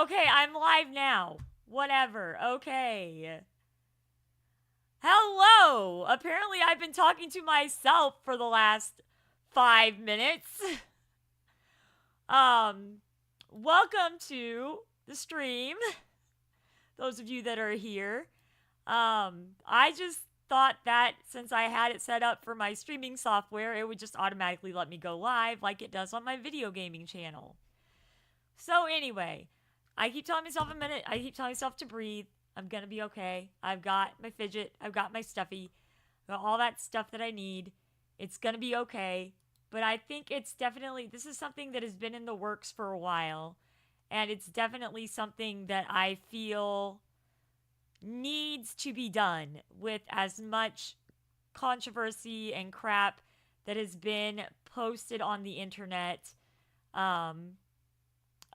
Okay, I'm live now. Whatever. Okay. Hello! Apparently, I've been talking to myself for the last 5 minutes. um, Welcome to the stream, those of you that are here. I just thought that since I had it set up for my streaming software, it would just automatically let me go live like it does on my video gaming channel. So, anyway, I keep telling myself a minute, I keep telling myself to breathe. I'm gonna be okay. I've got my fidget, I've got my stuffy, I've got all that stuff that I need. It's gonna be okay. But I think it's definitely, this is something that has been in the works for a while. And it's definitely something that I feel needs to be done with as much controversy and crap that has been posted on the internet um,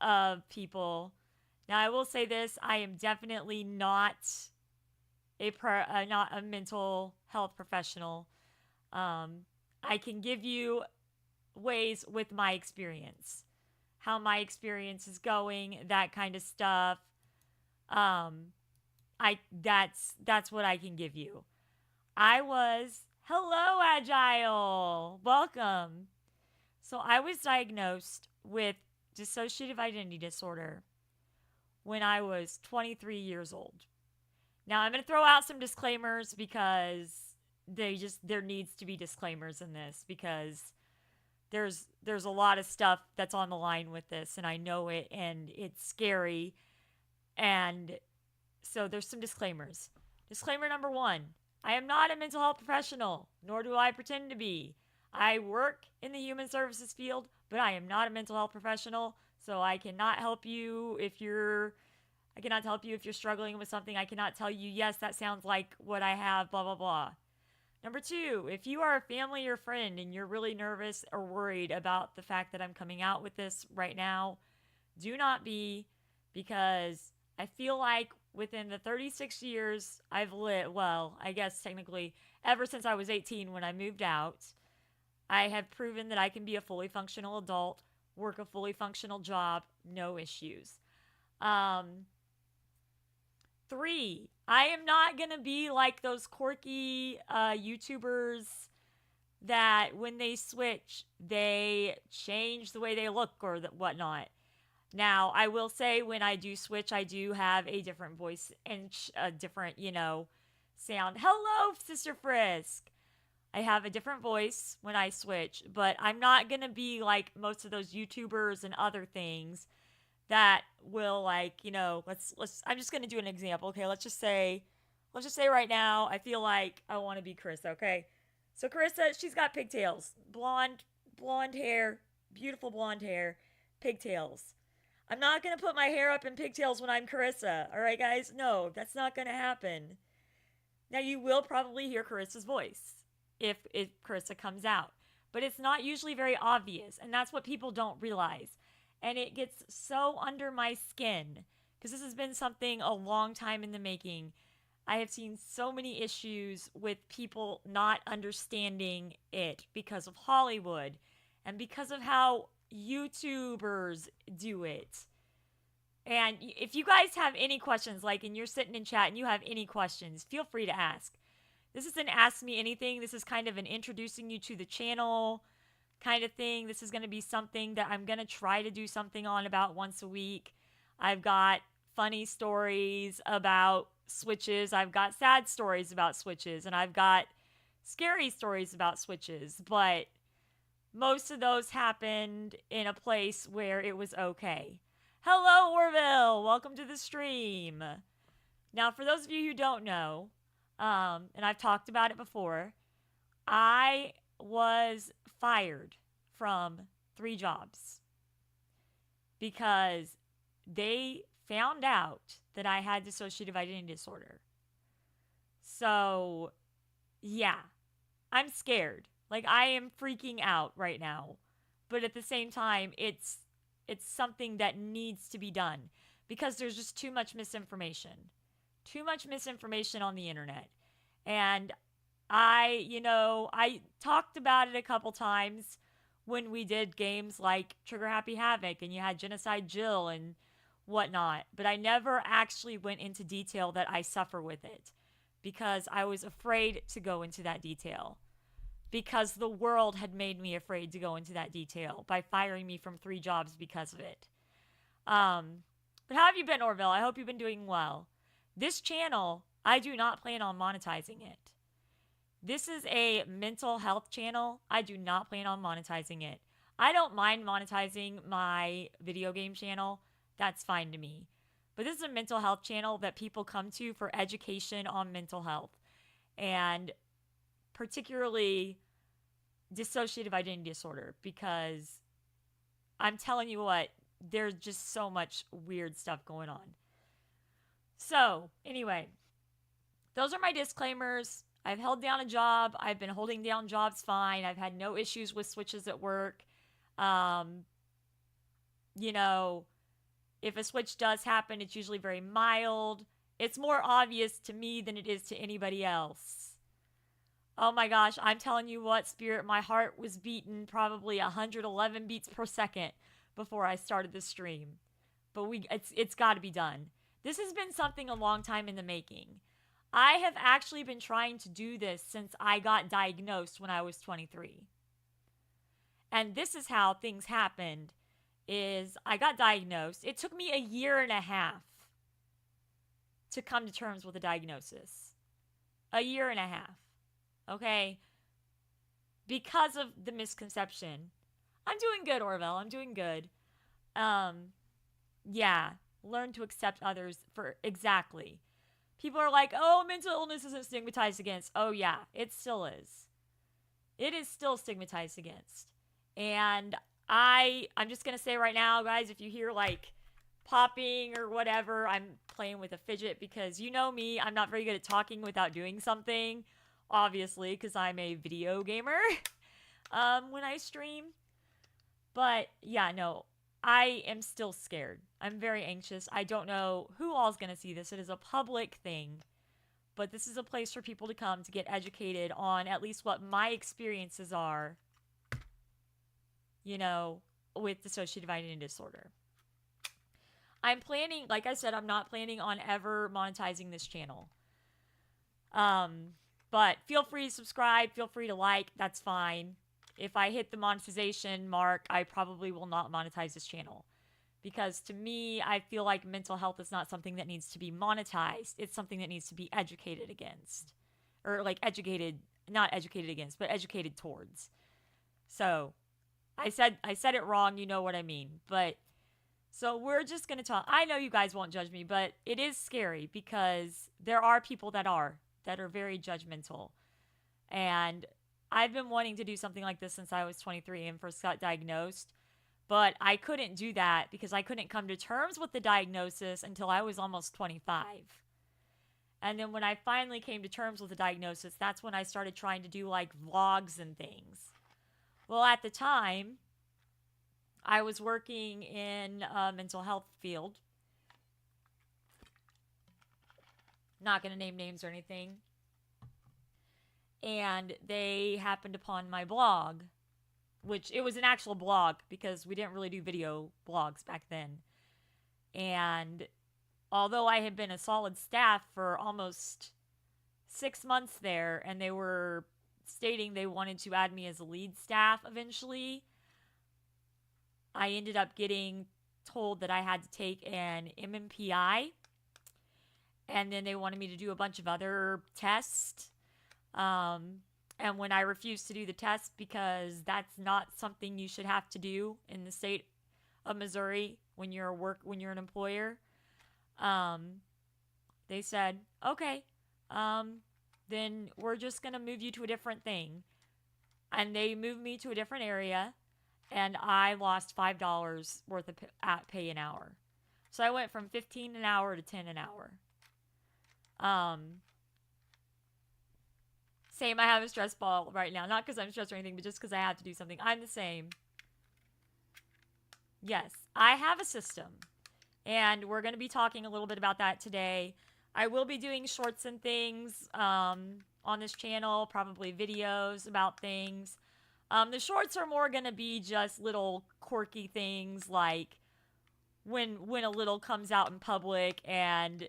of people. Now, I will say this: I am definitely not not a mental health professional. Um, I can give you ways with my experience, how my experience is going, that kind of stuff. Um, that's what I can give you. I was hello Agile, welcome. So I was diagnosed with dissociative identity disorder when I was 23 years old. Now I'm going to throw out some disclaimers because there needs to be disclaimers in this because there's a lot of stuff that's on the line with this and I know it and it's scary, and so there's some disclaimers. Disclaimer number 1: I am not a mental health professional, nor do I pretend to be. I work in the human services field, but I am not a mental health professional, so I cannot help you if you're struggling with something. I cannot tell you, yes, that sounds like what I have, blah, blah, blah. Number 2, if you are a family or friend and you're really nervous or worried about the fact that I'm coming out with this right now, do not be, because I feel like within the 36 years I've lived, well, I guess technically ever since I was 18 when I moved out, I have proven that I can be a fully functional adult, work a fully functional job, no issues. Um, 3, I am not going to be like those quirky YouTubers that when they switch, they change the way they look or whatnot. Now, I will say when I do switch, I do have a different voice and a different, sound. Hello, Sister Frisk. I have a different voice when I switch, but I'm not going to be like most of those YouTubers and other things that will let's I'm just going to do an example. Okay, let's just say right now I feel like I want to be Carissa, okay? So Carissa, she's got pigtails. Blonde hair, beautiful blonde hair, pigtails. I'm not going to put my hair up in pigtails when I'm Carissa. All right, guys? No, that's not going to happen. Now, you will probably hear Carissa's voice if Carissa comes out, but it's not usually very obvious, and that's what people don't realize. And it gets so under my skin because this has been something a long time in the making. I have seen so many issues with people not understanding it because of Hollywood and because of how YouTubers do it. And if you guys have any questions, like, and you're sitting in chat and you have any questions, feel free to ask. This isn't Ask Me Anything. This is kind of an introducing you to the channel kind of thing. This is going to be something that I'm going to try to do something on about once a week. I've got funny stories about switches. I've got sad stories about switches. And I've got scary stories about switches. But most of those happened in a place where it was okay. Hello, Orville. Welcome to the stream. Now, for those of you who don't know, and I've talked about it before, I was fired from 3 jobs because they found out that I had dissociative identity disorder. So, yeah, I'm scared. Like, I am freaking out right now. But at the same time, it's something that needs to be done because there's just too much misinformation. Too much misinformation on the internet. And I talked about it a couple times when we did games like Trigger Happy Havoc and you had Genocide Jill and whatnot, but I never actually went into detail that I suffer with it because I was afraid to go into that detail because the world had made me afraid to go into that detail by firing me from 3 jobs because of it. But how have you been, Orville? I hope you've been doing well. This channel, I do not plan on monetizing it. This is a mental health channel. I do not plan on monetizing it. I don't mind monetizing my video game channel. That's fine to me. But this is a mental health channel that people come to for education on mental health. And particularly dissociative identity disorder, because I'm telling you what, there's just so much weird stuff going on. So, anyway, those are my disclaimers. I've held down a job. I've been holding down jobs fine. I've had no issues with switches at work. You know, if a switch does happen, it's usually very mild. It's more obvious to me than it is to anybody else. Oh my gosh, I'm telling you what, Spirit, my heart was beating probably 111 beats per second before I started the stream. But it's got to be done. This has been something a long time in the making. I have actually been trying to do this since I got diagnosed when I was 23. And this is how things happened, is I got diagnosed. It took me 1.5 years to come to terms with a diagnosis. 1.5 years. Okay? Because of the misconception. I'm doing good, Orville. I'm doing good. Yeah. Learn to accept others for exactly. People are like, oh, mental illness isn't stigmatized against. Oh, yeah, it still is. It is still stigmatized against. And I'm just going to say right now, guys, if you hear like popping or whatever, I'm playing with a fidget because you know me, I'm not very good at talking without doing something, obviously, because I'm a video gamer when I stream. But yeah, no, I am still scared. I'm very anxious. I don't know who all is going to see this. It is a public thing. But this is a place for people to come to get educated on at least what my experiences are, you know, with dissociative identity disorder. I'm planning, like I said, I'm not planning on ever monetizing this channel. But feel free to subscribe. Feel free to like. That's fine. If I hit the monetization mark, I probably will not monetize this channel. Because to me, I feel like mental health is not something that needs to be monetized. It's something that needs to be educated against. Or like educated, not educated against, but educated towards. So, I said it wrong, you know what I mean. But, so we're just going to talk. I know you guys won't judge me, but it is scary because there are people that are very judgmental. And I've been wanting to do something like this since I was 23 and first got diagnosed. But I couldn't do that because I couldn't come to terms with the diagnosis until I was almost 25. And then when I finally came to terms with the diagnosis, that's when I started trying to do like vlogs and things. Well, at the time, I was working in a mental health field. Not going to name names or anything. And they happened upon my blog, which it was an actual blog because we didn't really do video blogs back then. And although I had been a solid staff for almost 6 months there, and they were stating they wanted to add me as a lead staff eventually, I ended up getting told that I had to take an MMPI, and then they wanted me to do a bunch of other tests. And when I refused to do the test because that's not something you should have to do in the state of Missouri when you're an employer, they said, okay, then we're just going to move you to a different thing. And they moved me to a different area, and I lost $5 worth of pay an hour. So I went from 15 an hour to 10 an hour. Same, I have a stress ball right now. Not because I'm stressed or anything, but just because I have to do something. I'm the same. Yes, I have a system. And we're going to be talking a little bit about that today. I will be doing shorts and things on this channel, probably videos about things. The shorts are more going to be just little quirky things like when a little comes out in public and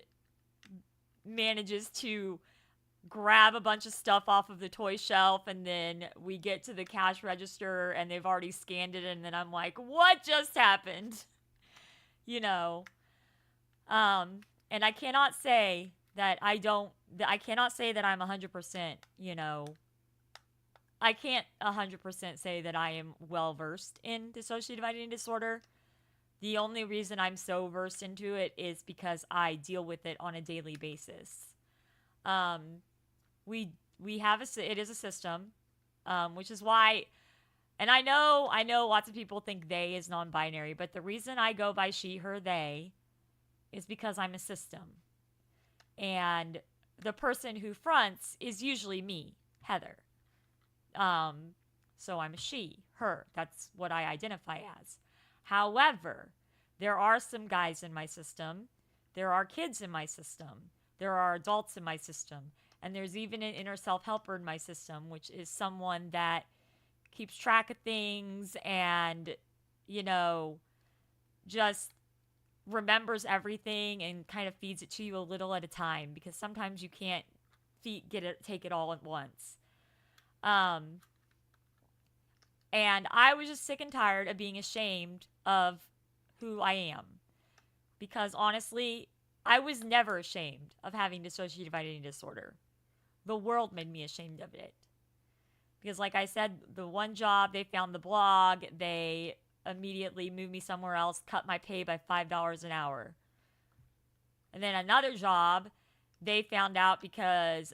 manages to grab a bunch of stuff off of the toy shelf, and then we get to the cash register and they've already scanned it, and then I'm like, what just happened? You know. And I cannot say that I cannot say that I'm 100%, you know, I can't 100% say that I am well versed in dissociative identity disorder. The only reason I'm so versed into it is because I deal with it on a daily basis. We have it is a system, which is why, and I know lots of people think they is non-binary, but the reason I go by she, her, they is because I'm a system. And the person who fronts is usually me, Heather. So I'm a she, her. That's what I identify as. However, there are some guys in my system. There are kids in my system. There are adults in my system. And there's even an inner self-helper in my system, which is someone that keeps track of things and, you know, just remembers everything and kind of feeds it to you a little at a time, because sometimes you can't take it all at once. And I was just sick and tired of being ashamed of who I am, because honestly, I was never ashamed of having dissociative identity disorder. The world made me ashamed of it. Because like I said, the one job, they found the blog, they immediately moved me somewhere else, cut my pay by $5 an hour. And then another job, they found out because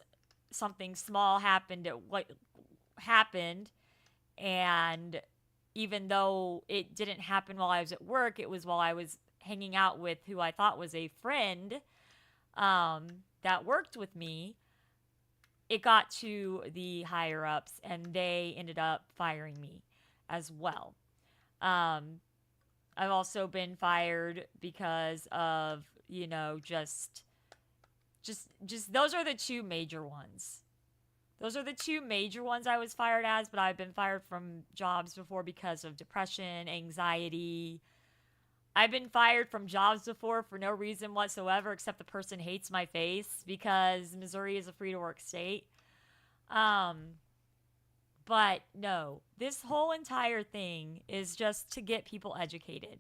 something small happened at what happened, and even though it didn't happen while I was at work, it was while I was hanging out with who I thought was a friend that worked with me. It got to the higher ups and they ended up firing me as well. I've also been fired because of, you know, just those are the two major ones. Those are the two major ones I was fired as, but I've been fired from jobs before because of depression, anxiety. I've been fired from jobs before for no reason whatsoever except the person hates my face, because Missouri is a free-to-work state. But no, this whole entire thing is just to get people educated.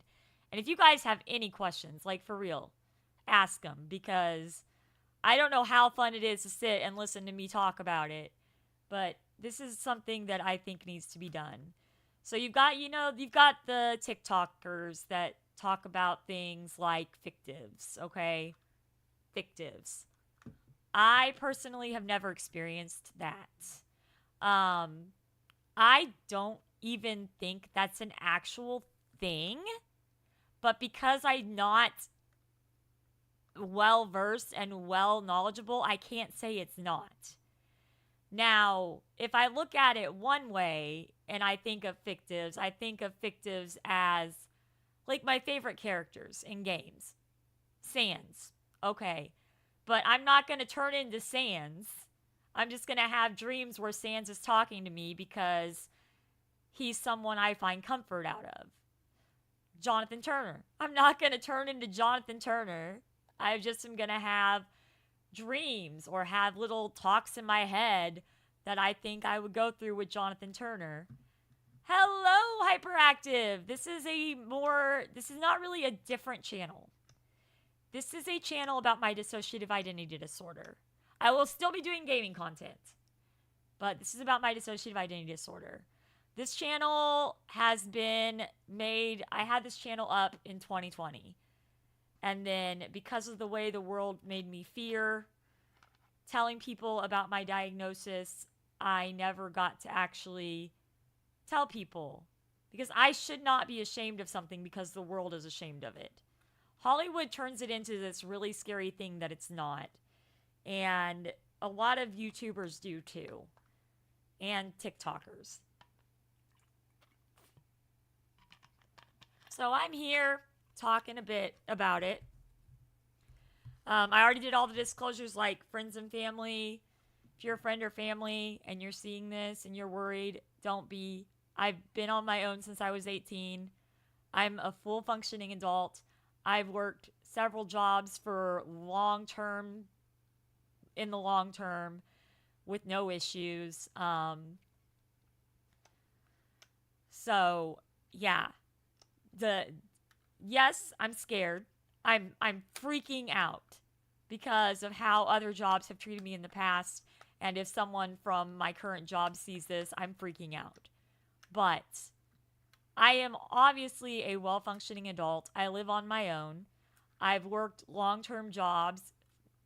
And if you guys have any questions, like for real, ask them, because I don't know how fun it is to sit and listen to me talk about it, but this is something that I think needs to be done. So you've got the TikTokers that talk about things like fictives, okay? Fictives. I personally have never experienced that. I don't even think that's an actual thing, but because I'm not well versed and well knowledgeable, I can't say it's not. Now, if I look at it one way and I think of fictives as like my favorite characters in games. Sans. Okay. But I'm not going to turn into Sans. I'm just going to have dreams where Sans is talking to me because he's someone I find comfort out of. Jonathan Turner. I'm not going to turn into Jonathan Turner. I just am going to have dreams or have little talks in my head that I think I would go through with Jonathan Turner. Hello, Hyperactive. This is not really a different channel. This is a channel about my dissociative identity disorder. I will still be doing gaming content, but this is about my dissociative identity disorder. This channel has been made, I had this channel up in 2020. And then because of the way the world made me fear telling people about my diagnosis, I never got to actually tell people, because I should not be ashamed of something because the world is ashamed of it. Hollywood turns it into this really scary thing that it's not. And a lot of YouTubers do too. And TikTokers. So I'm here talking a bit about it. I already did all the disclosures, like friends and family. If you're a friend or family and you're seeing this and you're worried, don't be. I've been on my own since I was 18. I'm a full functioning adult. I've worked several jobs for in the long term with no issues. So yeah, the yes, I'm scared. I'm freaking out because of how other jobs have treated me in the past. And if someone from my current job sees this, I'm freaking out. But I am obviously a well functioning adult. I live on my own. I've worked long term jobs.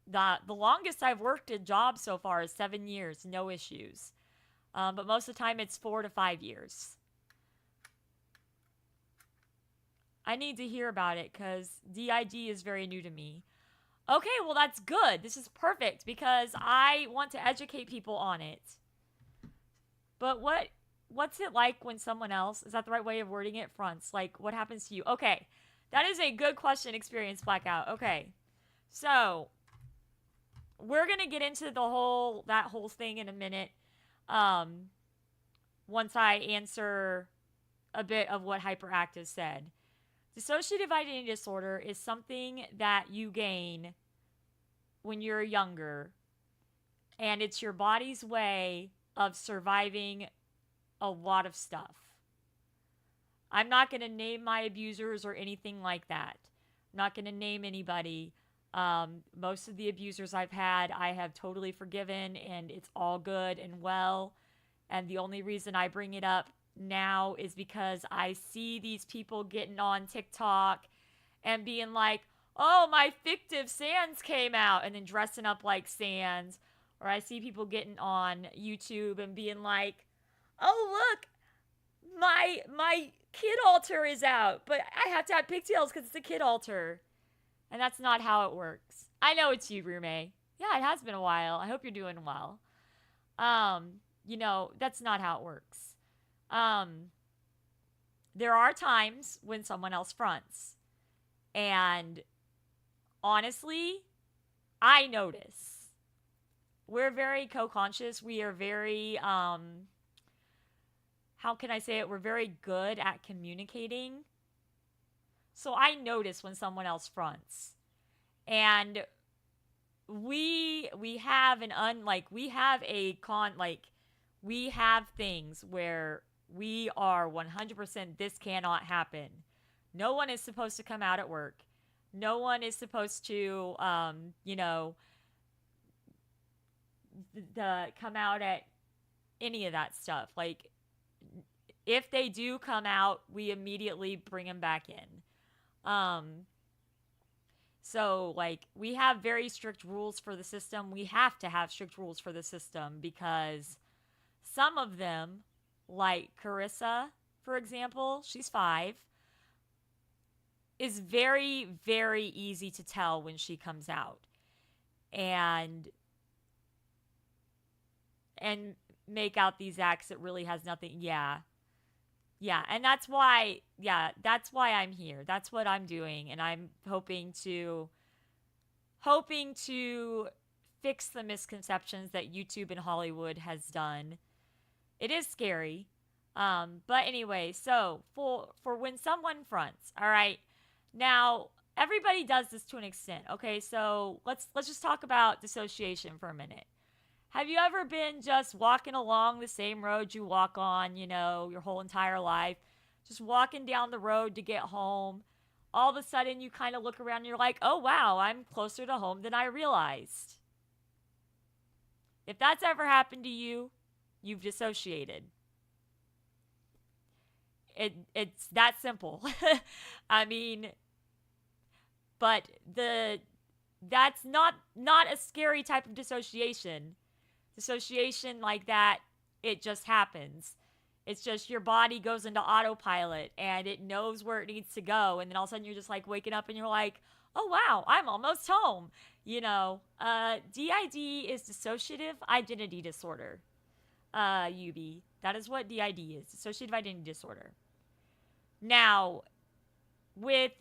The longest I've worked a job so far is 7 years, no issues. But most of the time it's 4 to 5 years. I need to hear about it because DID is very new to me. Okay, well, that's good. This is perfect because I want to educate people on it. But what's it like when someone else, is that the right way of wording it, fronts? Like, what happens to you? Okay, that is a good question, Experience Blackout. Okay, so we're going to get into that whole thing in a minute once I answer a bit of what Hyperactive said. Dissociative identity disorder is something that you gain when you're younger, and it's your body's way of surviving a lot of stuff. I'm not going to name my abusers or anything like that. I'm not going to name anybody. Most of the abusers I've had, I have totally forgiven, and it's all good and well. And the only reason I bring it up now is because I see these people getting on TikTok and being like, oh, my fictive Sans came out, and then dressing up like Sans. Or I see people getting on YouTube and being like, oh, look, my kid altar is out, but I have to have pigtails because it's a kid altar. And that's not how it works. I know it's you, Rume. Yeah, it has been a while. I hope you're doing well. That's not how it works. There are times when someone else fronts. And honestly, I notice. We're very co-conscious. We are very, how can I say it? We're very good at communicating. So I notice when someone else fronts. And we have we have things where we are 100% this cannot happen. No one is supposed to come out at work. No one is supposed to, come out at any of that stuff. Like, if they do come out, we immediately bring them back in. So, we have very strict rules for the system. We have to have strict rules for the system because some of them, like Carissa, for example, she's 5, is very, very easy to tell when she comes out. And make out these acts that really has nothing. Yeah, and that's why I'm here. That's what I'm doing, and I'm hoping to fix the misconceptions that YouTube and Hollywood has done. It is scary. But anyway, so for when someone fronts, all right, now everybody does this to an extent. Okay, so let's just talk about dissociation for a minute. Have you ever been just walking along the same road you walk on, your whole entire life? Just walking down the road to get home. All of a sudden, you kind of look around and you're like, oh, wow, I'm closer to home than I realized. If that's ever happened to you, you've dissociated. It's that simple. I mean, but that's not a scary type of dissociation. Dissociation like that, it just happens. It's just your body goes into autopilot and it knows where it needs to go. And then all of a sudden you're just waking up and you're like, oh, wow, I'm almost home. DID is dissociative identity disorder. UB. That is what DID is, dissociative identity disorder. Now, with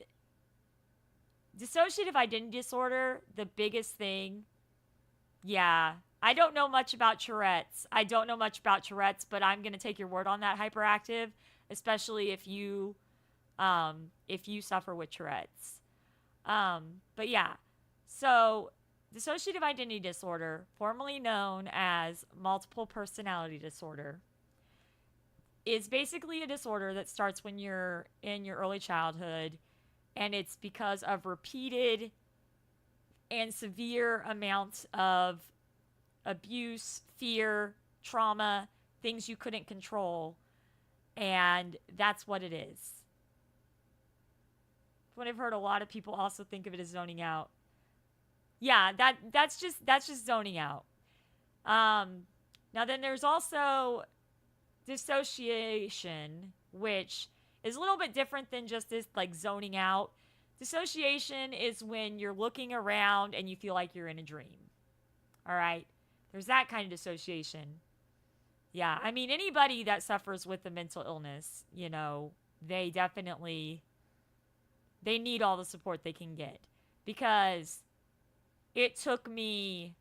dissociative identity disorder, the biggest thing, I don't know much about Tourette's. But I'm going to take your word on that, Hyperactive, especially if you suffer with Tourette's. But yeah, so dissociative identity disorder, formerly known as multiple personality disorder, is basically a disorder that starts when you're in your early childhood, and it's because of repeated and severe amounts of abuse, fear, trauma, things you couldn't control, and that's what it is. What I've heard a lot of people also think of it as zoning out. Yeah, that's just zoning out. Now then there's also dissociation, which is a little bit different than just this like zoning out. Dissociation is when you're looking around and you feel like you're in a dream. All right? There's that kind of dissociation. Yeah, I mean, anybody that suffers with a mental illness, you know, they definitely, they need all the support they can get. Because it took me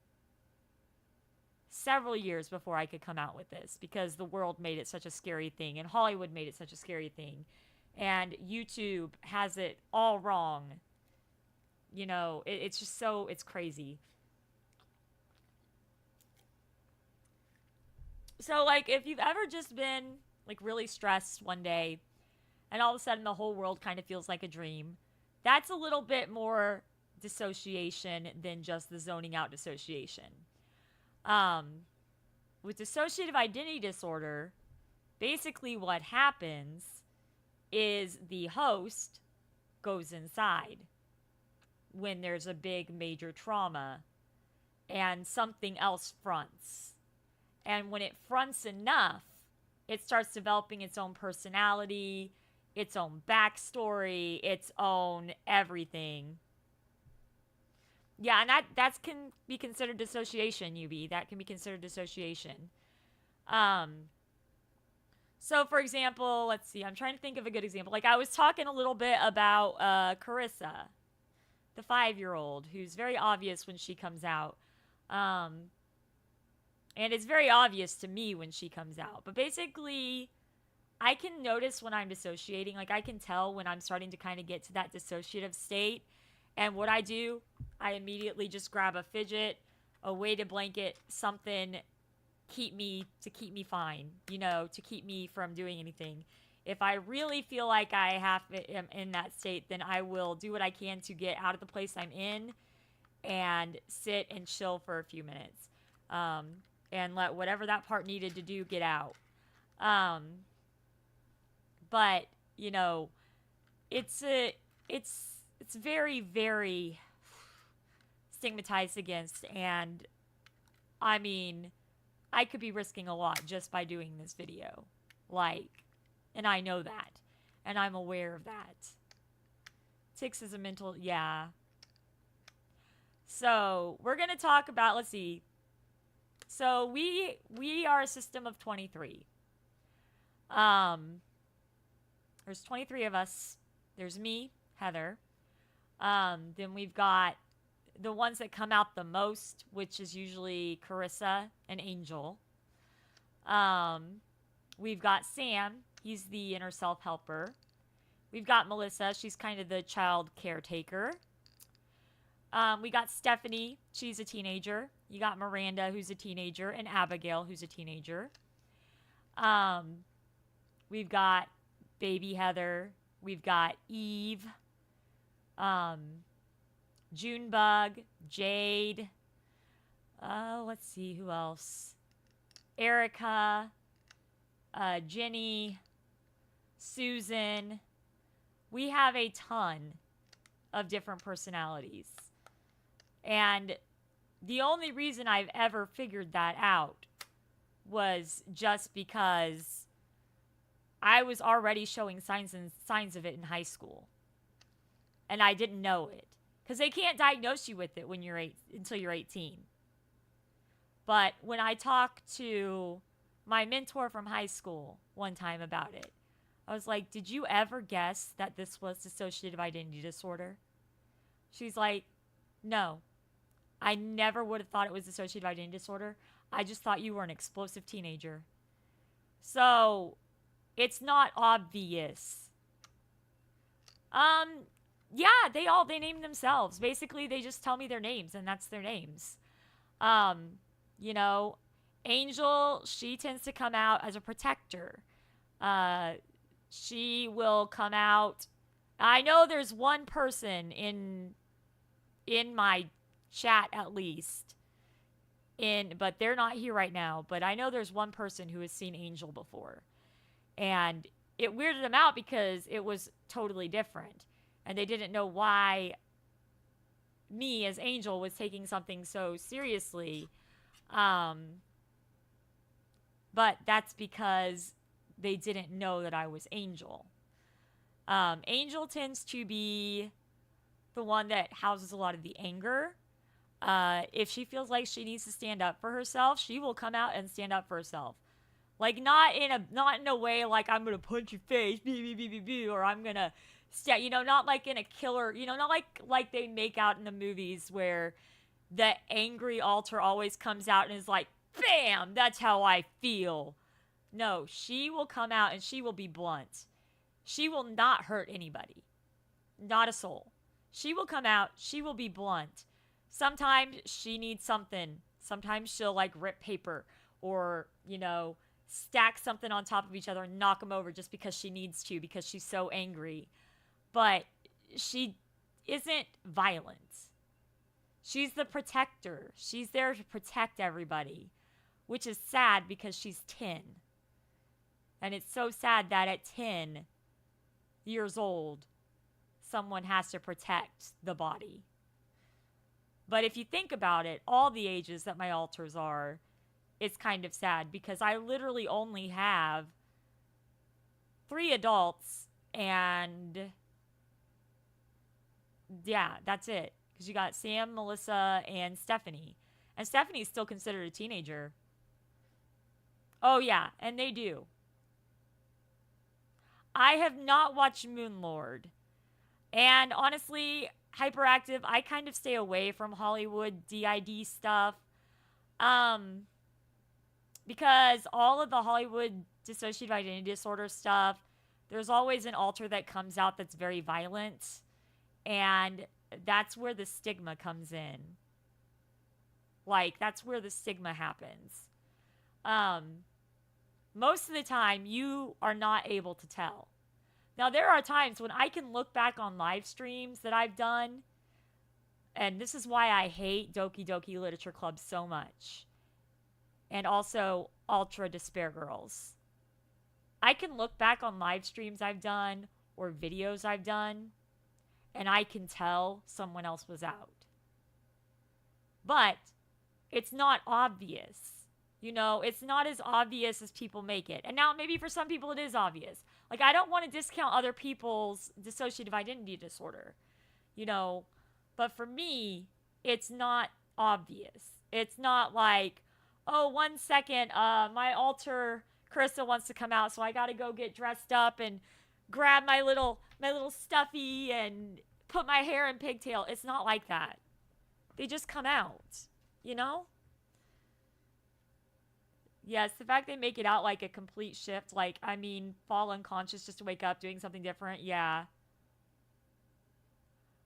several years before I could come out with this, because the world made it such a scary thing, and Hollywood made it such a scary thing, and YouTube has it all wrong. You know, it's just so, it's crazy. So, like, if you've ever just been, like, really stressed one day, and all of a sudden the whole world kind of feels like a dream, that's a little bit more dissociation than just the zoning out dissociation. With dissociative identity disorder, basically what happens is the host goes inside when there's a big major trauma and something else fronts. And when it fronts enough, it starts developing its own personality, its own backstory, its own everything. Yeah, and that can be considered dissociation, UB. That can be considered dissociation. So, for example, let's see. I'm trying to think of a good example. Like, I was talking a little bit about Carissa, the 5-year-old, who's very obvious when she comes out. And it's very obvious to me when she comes out. But basically, I can notice when I'm dissociating. Like, I can tell when I'm starting to kind of get to that dissociative state. And what I do, I immediately just grab a fidget, a weighted blanket, something to keep me fine, you know, to keep me from doing anything. If I really feel like am in that state, then I will do what I can to get out of the place I'm in and sit and chill for a few minutes. And let whatever that part needed to do get out. But, you know, it's very, very stigmatized against, and I mean, I could be risking a lot just by doing this video. Like, and I know that, and I'm aware of that. Tics is a mental, yeah. So, we're going to talk about, let's see. So, we are a system of 23. There's 23 of us. There's me, Heather. Then we've got the ones that come out the most, which is usually Carissa and Angel. We've got Sam. He's the inner self helper. We've got Melissa. She's kind of the child caretaker. We got Stephanie. She's a teenager. You got Miranda, who's a teenager, and Abigail, who's a teenager. We've got baby Heather. We've got Eve. Junebug, Jade. Let's see who else. Erica, Jenny, Susan. We have a ton of different personalities. And the only reason I've ever figured that out was just because I was already showing signs of it in high school. And I didn't know it. Because they can't diagnose you with it when until you're 18. But when I talked to my mentor from high school one time about it, I was like, did you ever guess that this was dissociative identity disorder? She's like, no. I never would have thought it was dissociative identity disorder. I just thought you were an explosive teenager. So, it's not obvious. Yeah, they name themselves. Basically, they just tell me their names, and that's their names. You know, Angel, she tends to come out as a protector. Uh, she will come out. I know there's one person in my chat at least, but they're not here right now. But I know there's one person who has seen Angel before, and it weirded them out because it was totally different, and they didn't know why me as Angel was taking something so seriously. Um, but that's because they didn't know that I was Angel. Angel tends to be the one that houses a lot of the anger. If she feels like she needs to stand up for herself, she will come out and stand up for herself. Like not in a way like I'm gonna punch your face, or I'm gonna, not like in a killer, not like they make out in the movies where the angry alter always comes out and is like, bam, that's how I feel. No, she will come out and she will be blunt. She will not hurt anybody. Not a soul. She will come out, she will be blunt. Sometimes she needs something. Sometimes she'll like rip paper or, stack something on top of each other and knock them over just because she needs to, because she's so angry. But she isn't violent. She's the protector. She's there to protect everybody, which is sad because she's 10. And it's so sad that at 10 years old, someone has to protect the body. But if you think about it, all the ages that my alters are, it's kind of sad because I literally only have 3 adults and yeah, that's it. Because you got Sam, Melissa, and Stephanie. And Stephanie's still considered a teenager. Oh yeah, and they do. I have not watched Moonlord. And honestly, Hyperactive, I kind of stay away from Hollywood DID stuff. Because all of the Hollywood dissociative identity disorder stuff, there's always an alter that comes out that's very violent. And that's where the stigma comes in. Like, that's where the stigma happens. Most of the time, you are not able to tell. Now, there are times when I can look back on live streams that I've done, and this is why I hate Doki Doki Literature Club so much, and also Ultra Despair Girls. I can look back on live streams I've done or videos I've done, and I can tell someone else was out. But it's not obvious. It's not as obvious as people make it. And now maybe for some people it is obvious. Like, I don't want to discount other people's dissociative identity disorder, but for me, it's not obvious. It's not like, oh, 1 second, my alter Carissa wants to come out, so I got to go get dressed up and grab my little stuffy and put my hair in pigtail. It's not like that. They just come out, Yes, the fact they make it out like a complete shift, fall unconscious just to wake up doing something different, yeah.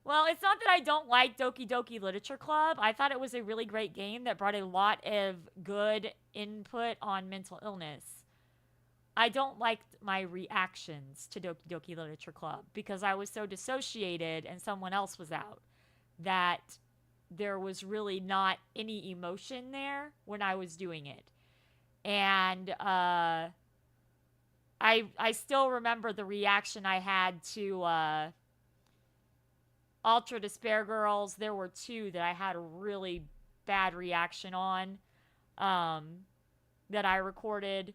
Well, it's not that I don't like Doki Doki Literature Club. I thought it was a really great game that brought a lot of good input on mental illness. I don't like my reactions to Doki Doki Literature Club because I was so dissociated and someone else was out that there was really not any emotion there when I was doing it. And I still remember the reaction I had to Ultra Despair Girls. There were 2 that I had a really bad reaction on that I recorded.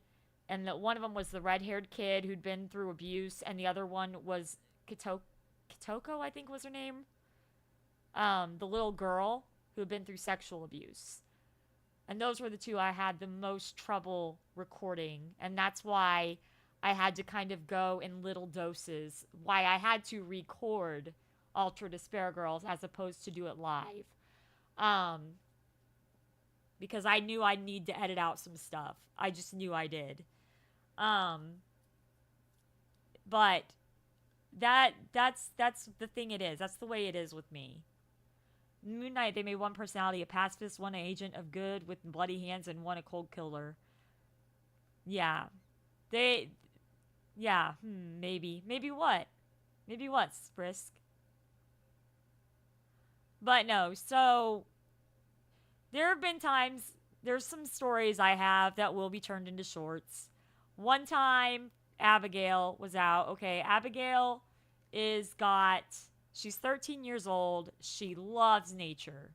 And that one of them was the red-haired kid who'd been through abuse. And the other one was Kitoko, I think was her name. The little girl who had been through sexual abuse. And those were the 2 I had the most trouble recording. And that's why I had to kind of go in little doses. Why I had to record Ultra Despair Girls as opposed to do it live. Because I knew I'd need to edit out some stuff. I just knew I did. But that's the thing it is. That's the way it is with me. Moon Knight, they made one personality a pacifist, one an agent of good with bloody hands, and one a cold killer. Yeah. They, yeah, maybe. Maybe what? Maybe what, Sprisk? But no, so there have been times, there's some stories I have that will be turned into shorts. One time, Abigail was out. Okay, Abigail she's 13 years old. She loves nature.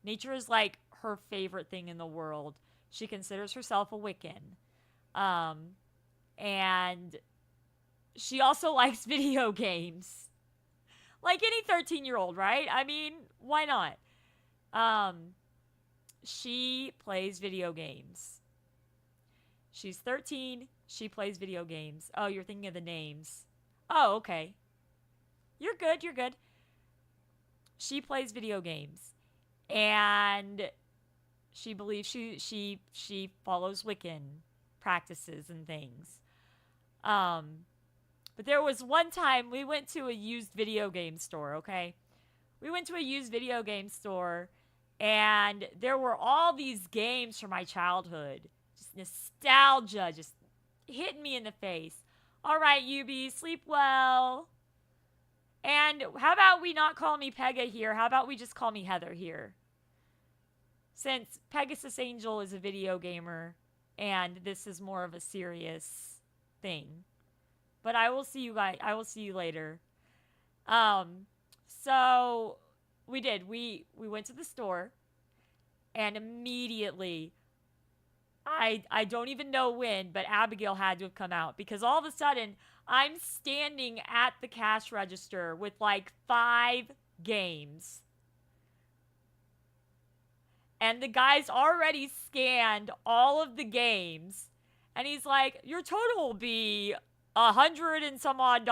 Nature is like her favorite thing in the world. She considers herself a Wiccan. And she also likes video games. Like any 13-year-old, right? I mean, why not? She plays video games. She's 13. She plays video games. Oh, you're thinking of the names. Oh, okay. You're good. You're good. She plays video games. And she believes she follows Wiccan practices and things. But there was one time we went to a used video game store, okay? We went to a used video game store, and there were all these games from my childhood. Just nostalgia, just hitting me in the face. All right, UB, sleep well. And how about we not call me Pega here? How about we just call me Heather here? Since Pegasus Angel is a video gamer, and this is more of a serious thing. But I will see you guys. I will see you later. So we did. We went to the store, and immediately, I don't even know when, but Abigail had to have come out because all of a sudden I'm standing at the cash register with like 5 games. And the guy's already scanned all of the games. And he's like, your total will be $100 and some odd. And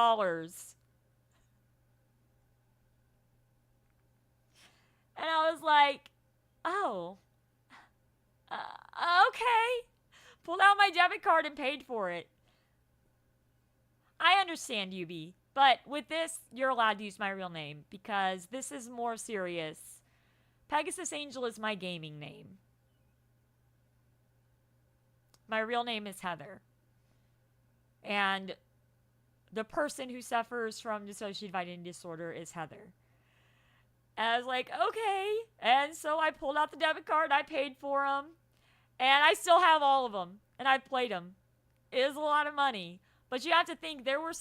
I was like, oh, okay. Pulled out my debit card and paid for it. I understand, UB. But with this, you're allowed to use my real name because this is more serious. Pegasus Angel is my gaming name. My real name is Heather. And the person who suffers from dissociative identity disorder is Heather. And I was like, okay. And so I pulled out the debit card. I paid for them. And I still have all of them. And I played them. It is a lot of money. But you have to think, there were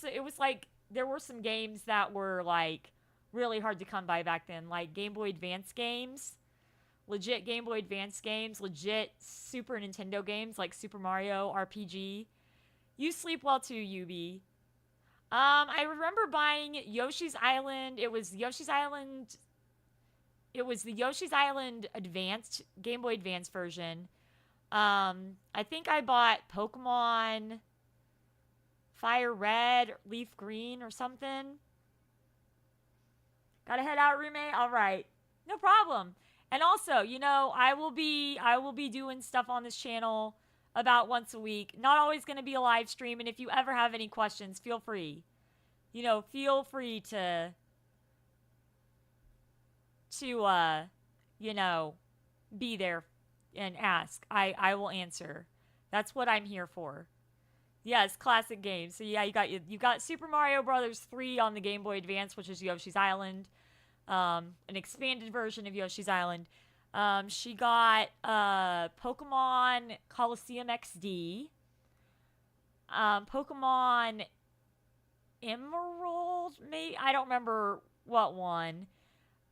some games that were like really hard to come by back then. Like Game Boy Advance games. Legit Game Boy Advance games. Legit Super Nintendo games like Super Mario RPG. You sleep well too, UB. I remember buying Yoshi's Island. It was Yoshi's Island. It was the Yoshi's Island Advanced, Game Boy Advance version. I think I bought Pokemon Fire Red, Leaf Green, or something. Gotta head out, roommate? All right. No problem. And also, you know, I will be doing stuff on this channel about once a week. Not always going to be a live stream. And if you ever have any questions, feel free. You know, feel free to you know, be there and ask. I will answer. That's what I'm here for. Yes, classic games. So yeah, you got Super Mario Brothers 3 on the Game Boy Advance, which is Yoshi's Island. An expanded version of Yoshi's Island. She got Pokemon Coliseum XD. Pokemon Emerald, maybe? I don't remember what one.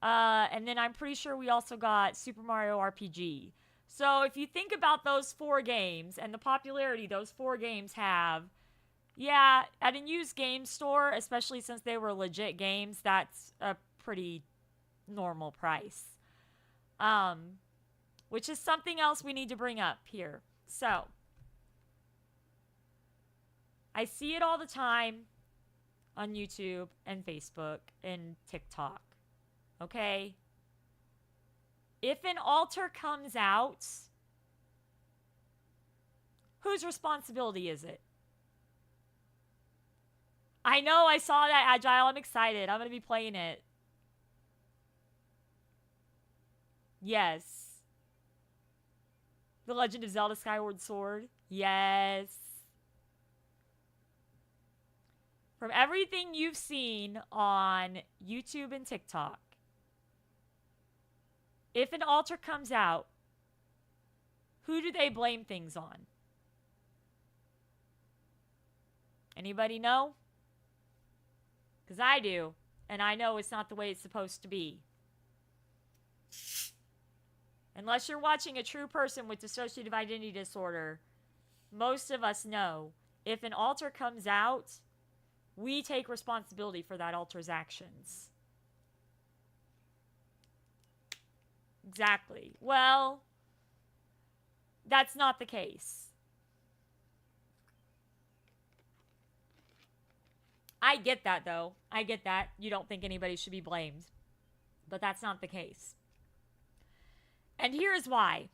And then I'm pretty sure we also got Super Mario RPG. So if you think about those 4 games and the popularity those 4 games have, yeah, at a used game store, especially since they were legit games, that's a pretty normal price. Which is something else we need to bring up here. So, I see it all the time on YouTube and Facebook and TikTok. Okay? If an alter comes out, whose responsibility is it? I know, I saw that, Agile. I'm excited. I'm going to be playing it. Yes. The Legend of Zelda Skyward Sword. Yes. From everything you've seen on YouTube and TikTok, if an altar comes out, who do they blame things on? Anybody know? Because I do, and I know it's not the way it's supposed to be. Unless you're watching a true person with dissociative identity disorder, most of us know if an altar comes out, we take responsibility for that altar's actions. Exactly. Well, that's not the case. I get that, though. I get that. You don't think anybody should be blamed. But that's not the case. And here's why.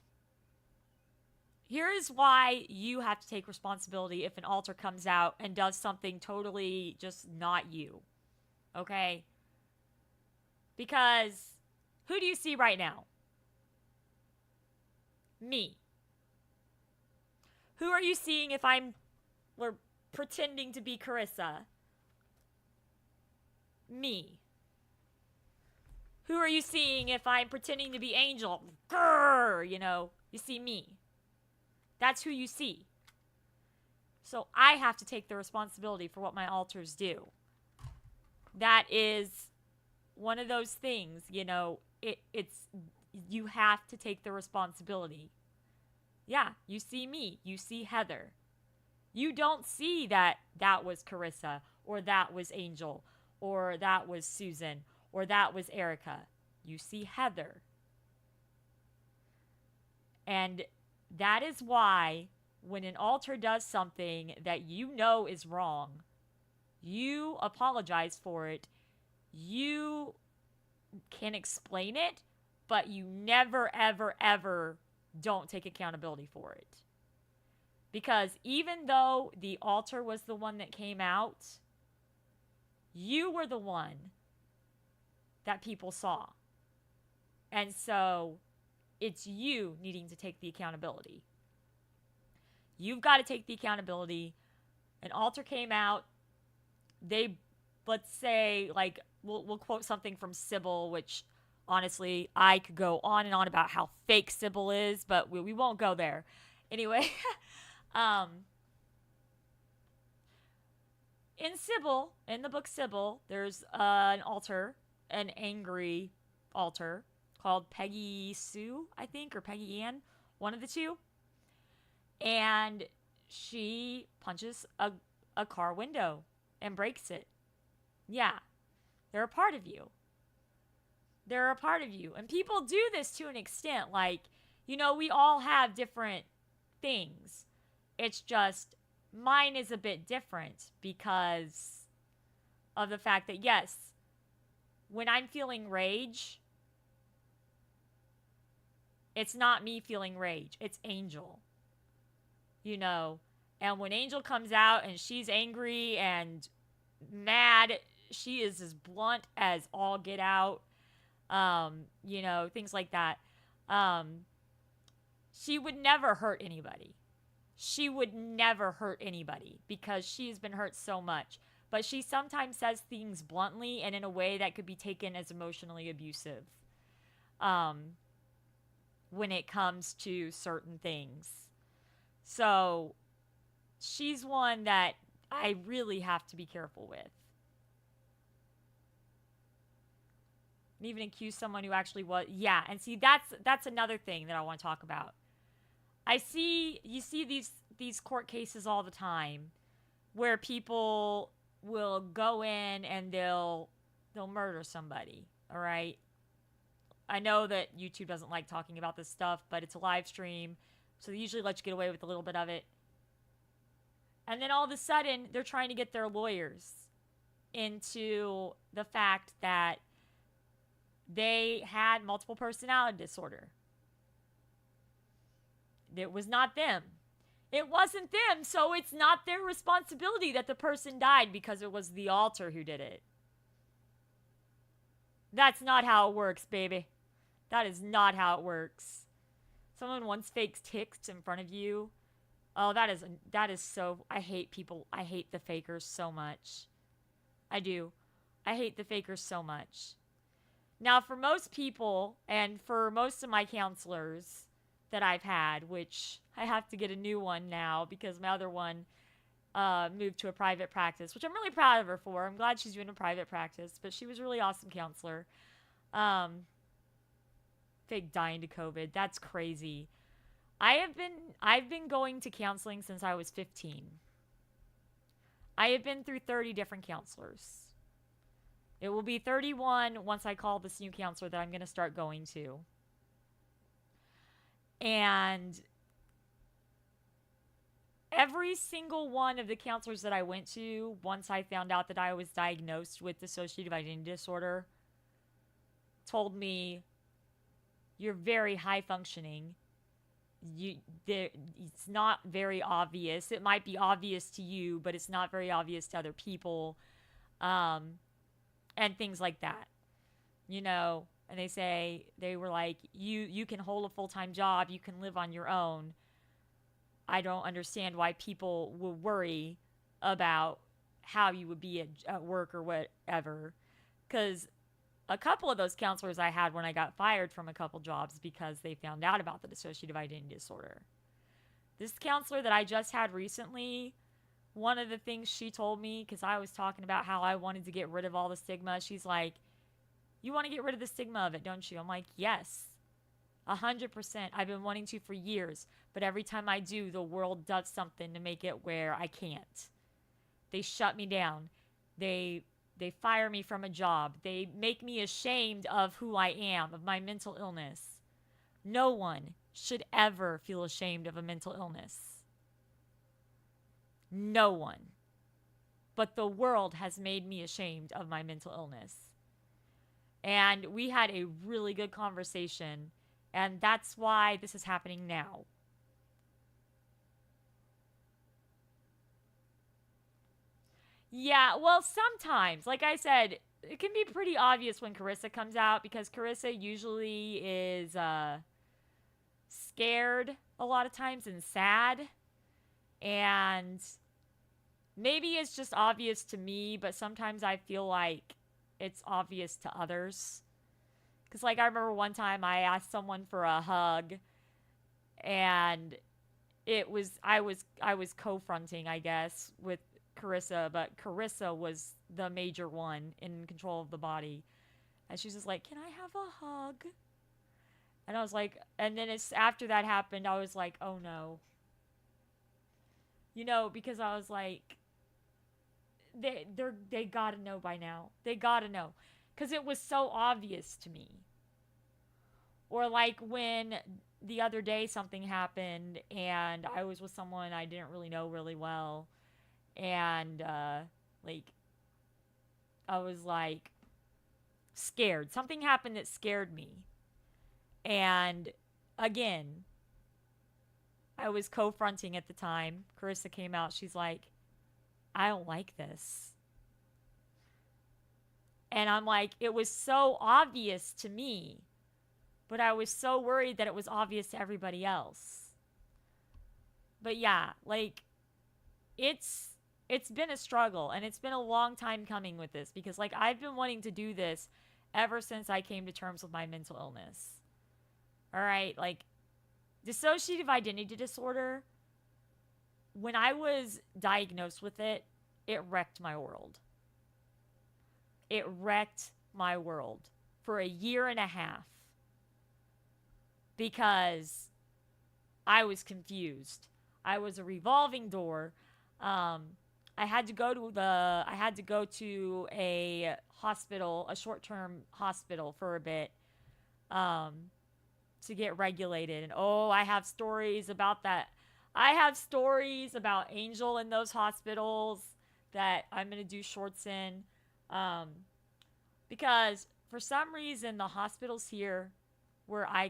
Here is why you have to take responsibility if an altar comes out and does something totally just not you. Okay? Because who do you see right now? Me. Who are you seeing if we're pretending to be Carissa? Me. Who are you seeing if I'm pretending to be Angel? Grrr, you see me. That's who you see. So I have to take the responsibility for what my altars do. That is one of those things, it's you have to take the responsibility. Yeah, you see me, you see Heather. You don't see that was Carissa, or that was Angel, or that was Susan, or that was Erica. You see Heather. And that is why when an altar does something that you know is wrong, you apologize for it. You can explain it, but you never, ever, ever don't take accountability for it. Because even though the altar was the one that came out, you were the one that people saw. And so it's you needing to take the accountability. You've got to take the accountability. An altar came out. Let's say, like, we'll quote something from Sybil, which honestly, I could go on and on about how fake Sybil is, but we won't go there. Anyway, in Sybil, in the book Sybil, there's an altar, an angry altar called Peggy Sue, I think, or Peggy Ann, one of the two. And she punches a car window and breaks it. Yeah, they're a part of you. They're a part of you. And people do this to an extent. Like, we all have different things. It's just mine is a bit different because of the fact that, yes, when I'm feeling rage, it's not me feeling rage. It's Angel. And when Angel comes out and she's angry and mad, she is as blunt as all get out. Things like that. She would never hurt anybody. She would never hurt anybody because she's been hurt so much. But she sometimes says things bluntly and in a way that could be taken as emotionally abusive. When it comes to certain things. So she's one that I really have to be careful with. And even accuse someone who actually was. Yeah, and see, that's another thing that I want to talk about. You see these court cases all the time where people will go in and they'll murder somebody, all right? I know that YouTube doesn't like talking about this stuff, but it's a live stream, so they usually let you get away with a little bit of it. And then all of a sudden, they're trying to get their lawyers into the fact that they had multiple personality disorder. It was not them. It wasn't them, so it's not their responsibility that the person died because it was the altar who did it. That's not how it works, baby. That is not how it works. Someone once faked ticks in front of you. Oh, that is so. I hate people. I hate the fakers so much. I do. I hate the fakers so much. Now, for most people, and for most of my counselors that I've had, which I have to get a new one now because my other one moved to a private practice, which I'm really proud of her for. I'm glad she's doing a private practice, but she was a really awesome counselor. Fake dying to COVID. That's crazy. I've been going to counseling since I was 15. I have been through 30 different counselors. It will be 31 once I call this new counselor that I'm going to start going to. And every single one of the counselors that I went to, once I found out that I was diagnosed with dissociative identity disorder, told me, you're very high functioning. It's not very obvious. It might be obvious to you, but it's not very obvious to other people. And things like that, you know. And they were like, you can hold a full-time job, you can live on your own. I don't understand why people will worry about how you would be at work or whatever. Because a couple of those counselors I had when I got fired from a couple jobs because they found out about the dissociative identity disorder. This counselor that I just had recently, one of the things she told me, because I was talking about how I wanted to get rid of all the stigma, she's like, you want to get rid of the stigma of it, don't you? I'm like, yes, 100%. I've been wanting to for years, but every time I do, the world does something to make it where I can't. They shut me down. They fire me from a job. They make me ashamed of who I am, of my mental illness. No one should ever feel ashamed of a mental illness. No one. But the world has made me ashamed of my mental illness. And we had a really good conversation, and that's why this is happening now. Yeah, well, sometimes, like I said, it can be pretty obvious when Carissa comes out because Carissa usually is scared a lot of times and sad. And maybe it's just obvious to me, but sometimes I feel like it's obvious to others. Because, like, I remember one time I asked someone for a hug, and I was co-fronting, I guess, with Carissa, but Carissa was the major one in control of the body. And she's just like, can I have a hug? And I was like, and then it's after that happened, I was like, oh no. You know, because I was like, they gotta know by now. They gotta know. Because it was so obvious to me. Or like when the other day something happened and I was with someone I didn't really know really well. And like, I was like scared. Something happened that scared me. And again, I was co-fronting at the time. Carissa came out. She's like, I don't like this. And I'm like, it was so obvious to me, but I was so worried that it was obvious to everybody else. But yeah, like, it's been a struggle, and it's been a long time coming with this because, like, I've been wanting to do this ever since I came to terms with my mental illness. All right, like, dissociative identity disorder, when I was diagnosed with it, it wrecked my world. It wrecked my world for a year and a half because I was confused. I was a revolving door. I had to go to a hospital, a short-term hospital for a bit, to get regulated. And oh, I have stories about that. I have stories about Angel in those hospitals that I'm going to do shorts in. Because for some reason, the hospitals here,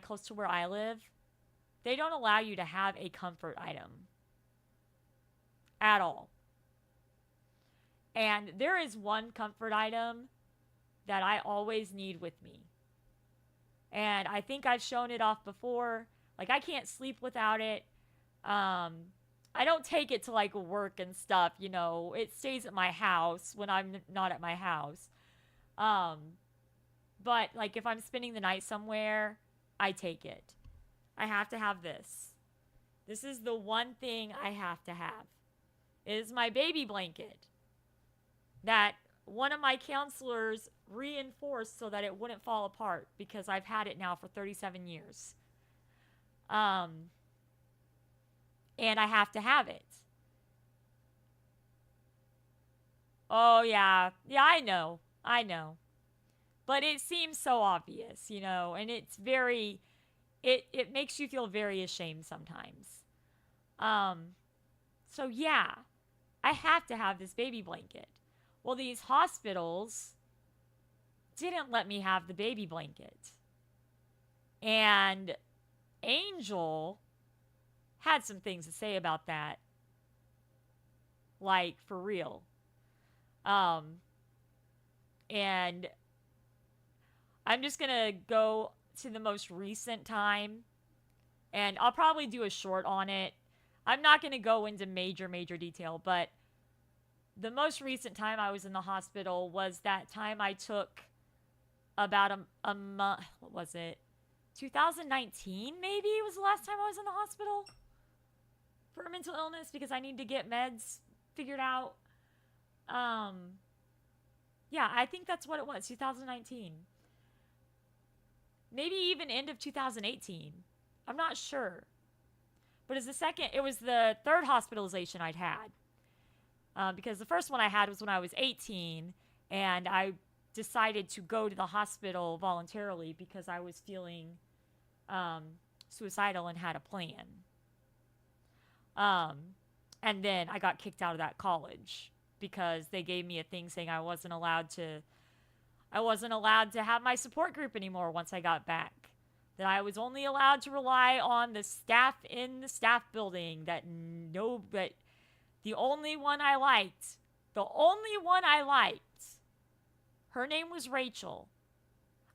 close to where I live, they don't allow you to have a comfort item. at all. And there is one comfort item that I always need with me. And I think I've shown it off before. Like, I can't sleep without it. I don't take it to like work and stuff, you know. It stays at my house when I'm not at my house. But like if I'm spending the night somewhere, I take it. I have to have this. This is the one thing I have to have. It is my baby blanket that one of my counselors reinforced so that it wouldn't fall apart because I've had it now for 37 years. And I have to have it. Oh, yeah. Yeah, I know. I know. But it seems so obvious, you know, and it's very, it makes you feel very ashamed sometimes. So yeah, I have to have this baby blanket. Well, these hospitals didn't let me have the baby blanket. And Angel had some things to say about that. Like, for real. And I'm just going to go to the most recent time. And I'll probably do a short on it. I'm not going to go into major detail, but the most recent time I was in the hospital was that time I took about a month, what was it? 2019 maybe was the last time I was in the hospital for a mental illness because I need to get meds figured out. Yeah, I think that's what it was, 2019. Maybe even end of 2018. I'm not sure. But it was the third hospitalization I'd had. Because the first one I had was when I was 18, and I decided to go to the hospital voluntarily because I was feeling suicidal and had a plan. And then I got kicked out of that college because they gave me a thing saying I wasn't allowed to have my support group anymore once I got back. That I was only allowed to rely on the staff in the staff building. That the only one I liked, her name was Rachel.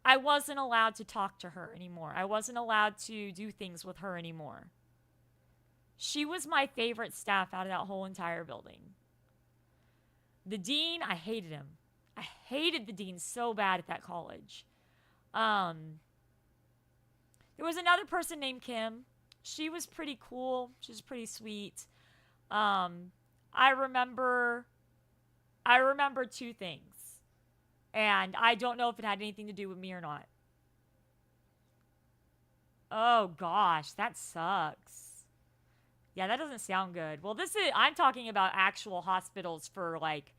I wasn't allowed to talk to her anymore. I wasn't allowed to do things with her anymore. She was my favorite staff out of that whole entire building. The dean, I hated him. I hated the dean so bad at that college. There was another person named Kim. She was pretty cool. She was pretty sweet. I remember two things. And I don't know if it had anything to do with me or not. Oh gosh, that sucks. Yeah, that doesn't sound good. Well, I'm talking about actual hospitals for like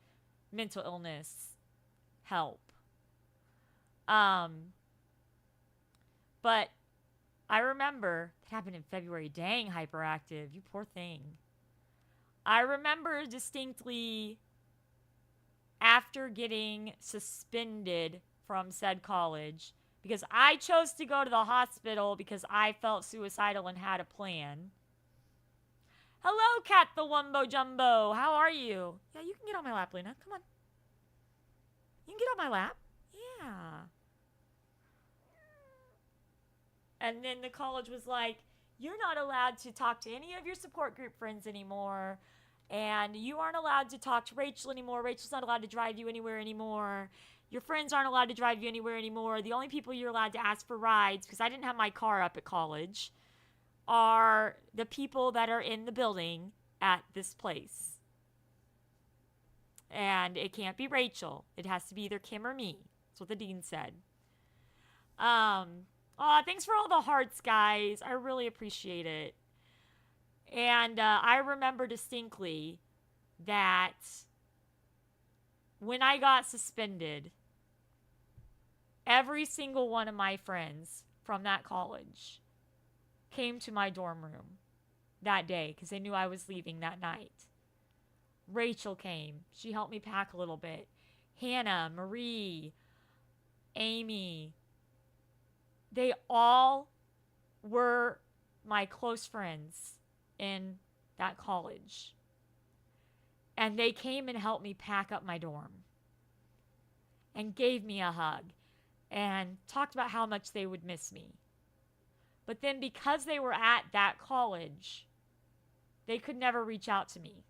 mental illness help. But I remember that happened in February. Dang, hyperactive. You poor thing. I remember distinctly after getting suspended from said college because I chose to go to the hospital because I felt suicidal and had a plan. Hello, Cat the Wumbo Jumbo. How are you? Yeah, you can get on my lap, Lena. Come on. You can get on my lap. Yeah. And then the college was like, you're not allowed to talk to any of your support group friends anymore. And you aren't allowed to talk to Rachel anymore. Rachel's not allowed to drive you anywhere anymore. Your friends aren't allowed to drive you anywhere anymore. The only people you're allowed to ask for rides, because I didn't have my car up at college, are the people that are in the building at this place. And it can't be Rachel. It has to be either Kim or me. That's what the dean said. Thanks for all the hearts, guys. I really appreciate it. And I remember distinctly that when I got suspended, every single one of my friends from that college came to my dorm room that day because they knew I was leaving that night. Rachel came. She helped me pack a little bit. Hannah, Marie, Amy. They all were my close friends in that college. And they came and helped me pack up my dorm and gave me a hug and talked about how much they would miss me. But then because they were at that college, they could never reach out to me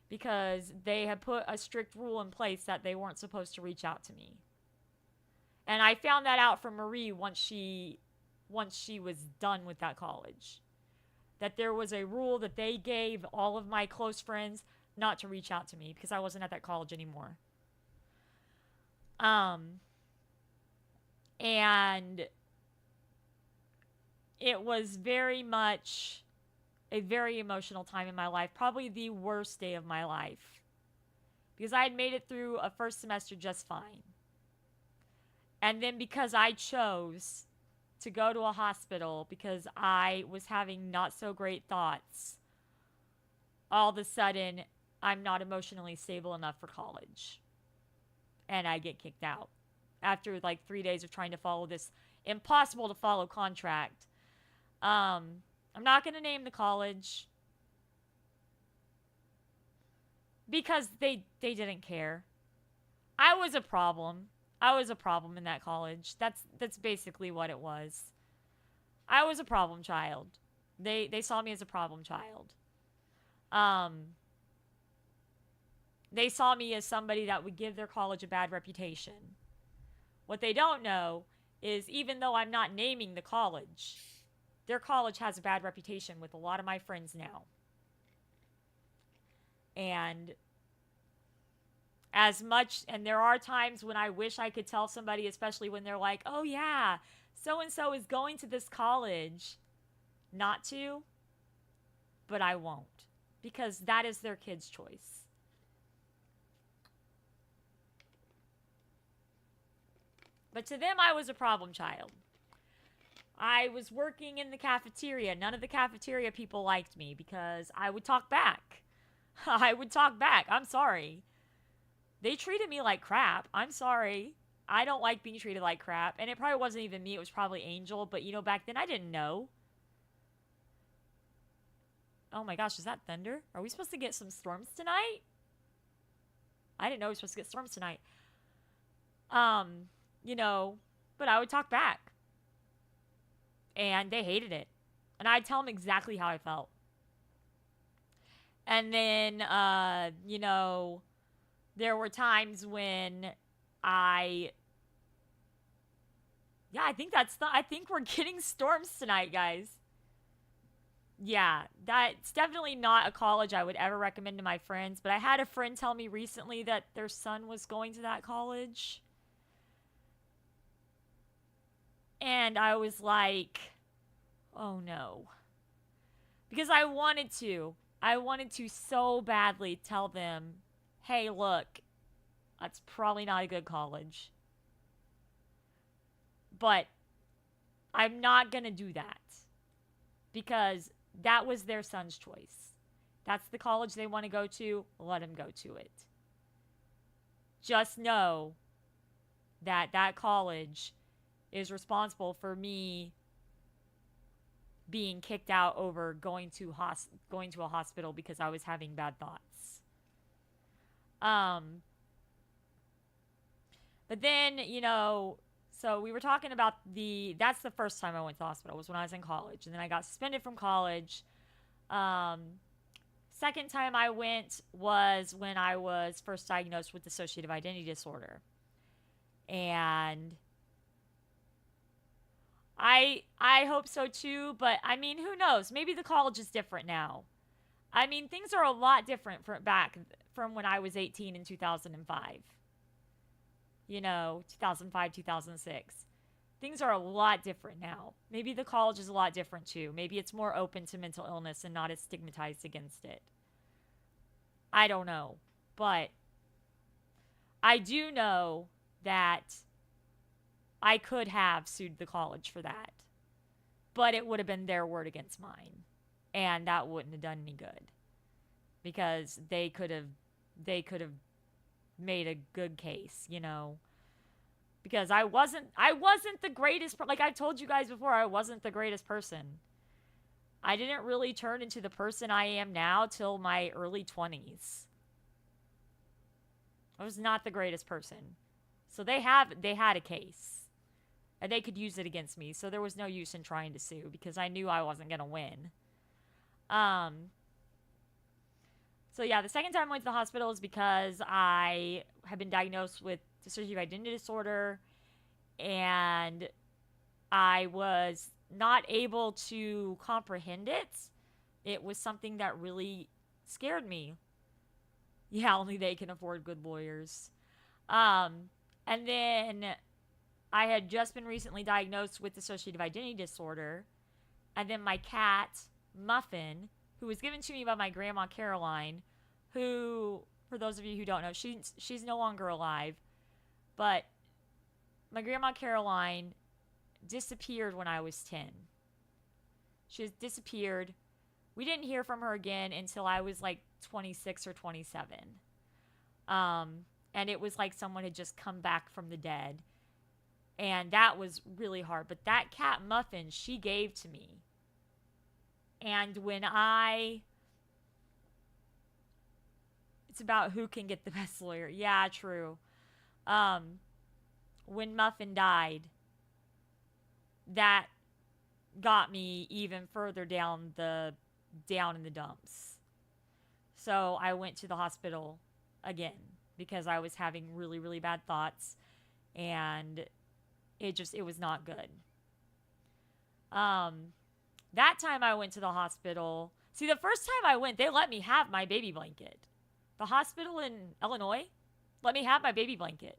because they had put a strict rule in place that they weren't supposed to reach out to me. And I found that out from Marie once she was done with that college. That there was a rule that they gave all of my close friends not to reach out to me because I wasn't at that college anymore. And it was very much a very emotional time in my life, probably the worst day of my life, because I had made it through a first semester just fine. And then because I chose to go to a hospital because I was having not so great thoughts, all of a sudden I'm not emotionally stable enough for college. And I get kicked out after like 3 days of trying to follow this impossible to follow contract. I'm not going to name the college because they didn't care. I was a problem. I was a problem in that college. That's basically what it was. I was a problem child. They saw me as a problem child. They saw me as somebody that would give their college a bad reputation. What they don't know is even though I'm not naming the college, their college has a bad reputation with a lot of my friends now. And there are times when I wish I could tell somebody, especially when they're like, oh yeah, so-and-so is going to this college, not to, but I won't, because that is their kid's choice. But to them, I was a problem child. I was working in the cafeteria. None of the cafeteria people liked me because I would talk back. I would talk back. I'm sorry. They treated me like crap. I'm sorry. I don't like being treated like crap. And it probably wasn't even me. It was probably Angel. But, back then I didn't know. Oh my gosh, is that thunder? Are we supposed to get some storms tonight? I didn't know we were supposed to get storms tonight. But I would talk back. And they hated it. And I'd tell them exactly how I felt. And then, there were times when I think we're getting storms tonight, guys. Yeah, that's definitely not a college I would ever recommend to my friends. But I had a friend tell me recently that their son was going to that college. And I was like, oh no. Because I wanted to so badly tell them, hey, look, that's probably not a good college. But I'm not going to do that. Because that was their son's choice. That's the college they want to go to. Let them go to it. Just know that that college is responsible for me being kicked out over going to a hospital because I was having bad thoughts. But then, so we were talking about that's the first time I went to the hospital was when I was in college. And then I got suspended from college. Second time I went was when I was first diagnosed with dissociative identity disorder. And I hope so too, but I mean, who knows? Maybe the college is different now. I mean, things are a lot different from when I was 18 in 2005. 2005, 2006. Things are a lot different now. Maybe the college is a lot different too. Maybe it's more open to mental illness and not as stigmatized against it. I don't know. But I do know that I could have sued the college for that. But it would have been their word against mine. And that wouldn't have done any good. Because they could have made a good case, Because I wasn't the greatest, like I told you guys before, I wasn't the greatest person. I didn't really turn into the person I am now till my early 20s. I was not the greatest person. So they had a case. And they could use it against me. So there was no use in trying to sue because I knew I wasn't going to win. So yeah, the second time I went to the hospital is because I had been diagnosed with dissociative identity disorder, and I was not able to comprehend it. It was something that really scared me. Yeah, only they can afford good lawyers. And then I had just been recently diagnosed with dissociative identity disorder. And then my cat, Muffin, who was given to me by my grandma Caroline, who, for those of you who don't know, she's no longer alive. But my grandma Caroline disappeared when I was 10. She has disappeared. We didn't hear from her again until I was like 26 or 27. And it was like someone had just come back from the dead. And that was really hard. But that cat Muffin, she gave to me. And when it's about who can get the best lawyer. Yeah, true. When Muffin died, that got me even further down in the dumps. So I went to the hospital again because I was having really, really bad thoughts, and it was not good. That time I went to the hospital. See, the first time I went, they let me have my baby blanket. The hospital in Illinois let me have my baby blanket.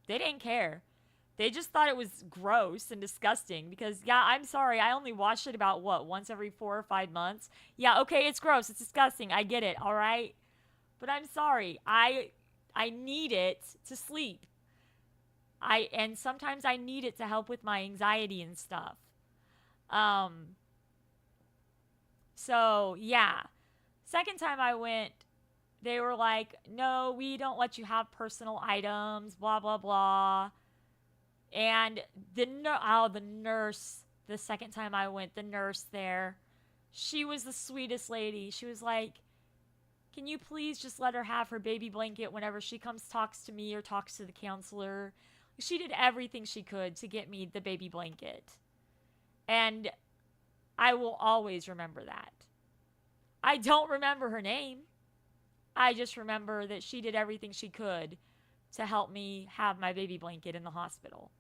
They didn't care. They just thought it was gross and disgusting because, yeah, I'm sorry, I only wash it about, once every 4 or 5 months? Yeah, okay, it's gross, it's disgusting, I get it, all right? But I'm sorry, I need it to sleep. And sometimes I need it to help with my anxiety and stuff. So, yeah. Second time I went, they were like, no, we don't let you have personal items, blah, blah, blah. And the nurse, the second time I went, the nurse there, she was the sweetest lady. She was like, can you please just let her have her baby blanket whenever she comes talks to me or talks to the counselor? She did everything she could to get me the baby blanket. And I will always remember that. I don't remember her name. I just remember that she did everything she could to help me have my baby blanket in the hospital.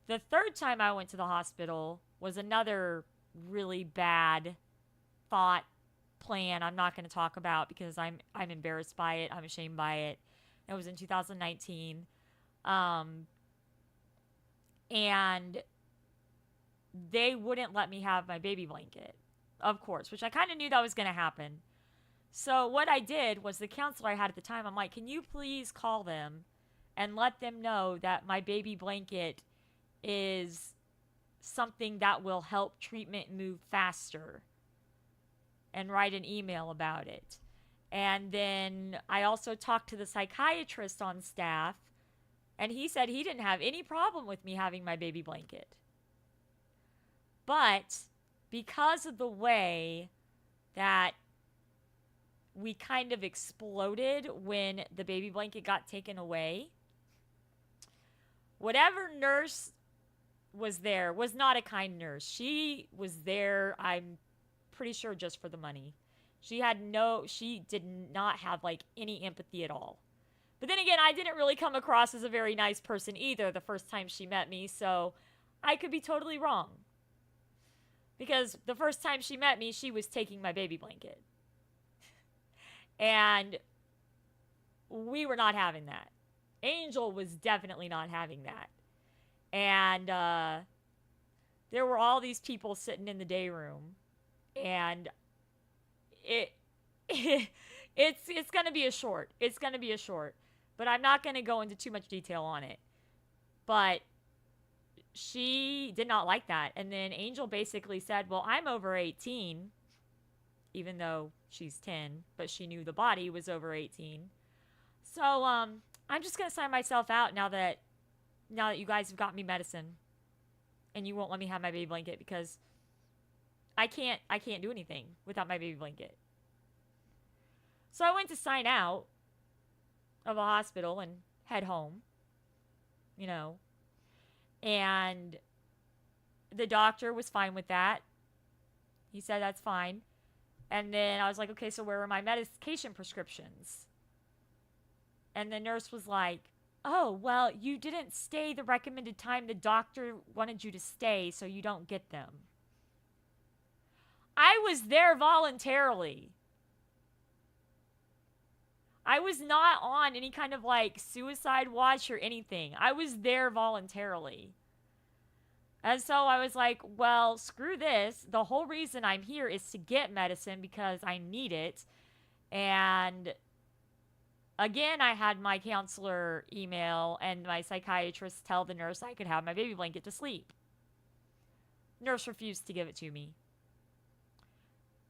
The third time I went to the hospital was another really bad thought plan I'm not going to talk about because I'm embarrassed by it. I'm ashamed by it. It was in 2019. And they wouldn't let me have my baby blanket, of course, which I kind of knew that was going to happen. So what I did was the counselor I had at the time, I'm like, can you please call them and let them know that my baby blanket is something that will help treatment move faster, and write an email about it. And then I also talked to the psychiatrist on staff, and he said he didn't have any problem with me having my baby blanket. But because of the way that we kind of exploded when the baby blanket got taken away, whatever nurse was there was not a kind nurse. She was there, I'm pretty sure, just for the money. She did not have like any empathy at all. But then again, I didn't really come across as a very nice person either the first time she met me, so I could be totally wrong. Because the first time she met me, she was taking my baby blanket. And we were not having that. Angel was definitely not having that. And there were all these people sitting in the day room. And it's going to be a short. It's going to be a short. But I'm not going to go into too much detail on it. But she did not like that. And then Angel basically said, well, I'm over 18. Even though she's 10. But she knew the body was over 18. So I'm just going to sign myself out now that you guys have got me medicine. And you won't let me have my baby blanket because I can't do anything without my baby blanket. So I went to sign out of a hospital and head home, you know, and the doctor was fine with that. He said that's fine. And then I was like, okay, so where are my medication prescriptions? And the nurse was like, oh, well, you didn't stay the recommended time the doctor wanted you to stay, so you don't get them. I was there voluntarily. I was not on any kind of like suicide watch or anything. I was there voluntarily. And so I was like, well, screw this. The whole reason I'm here is to get medicine because I need it. And again, I had my counselor email and my psychiatrist tell the nurse I could have my baby blanket to sleep. Nurse refused to give it to me.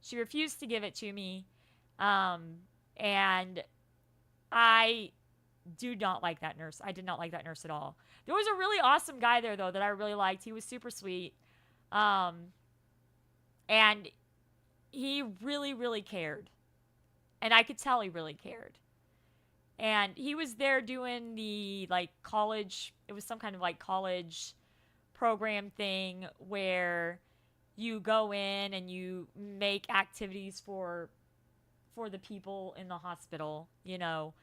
She refused to give it to me. And I do not like that nurse. I did not like that nurse at all. There was a really awesome guy there, though, that I really liked. He was super sweet. And he really, really cared. And I could tell he really cared. And he was there doing the, like, college, it was some kind of, like, college program thing where you go in and you make activities for the people in the hospital, you know.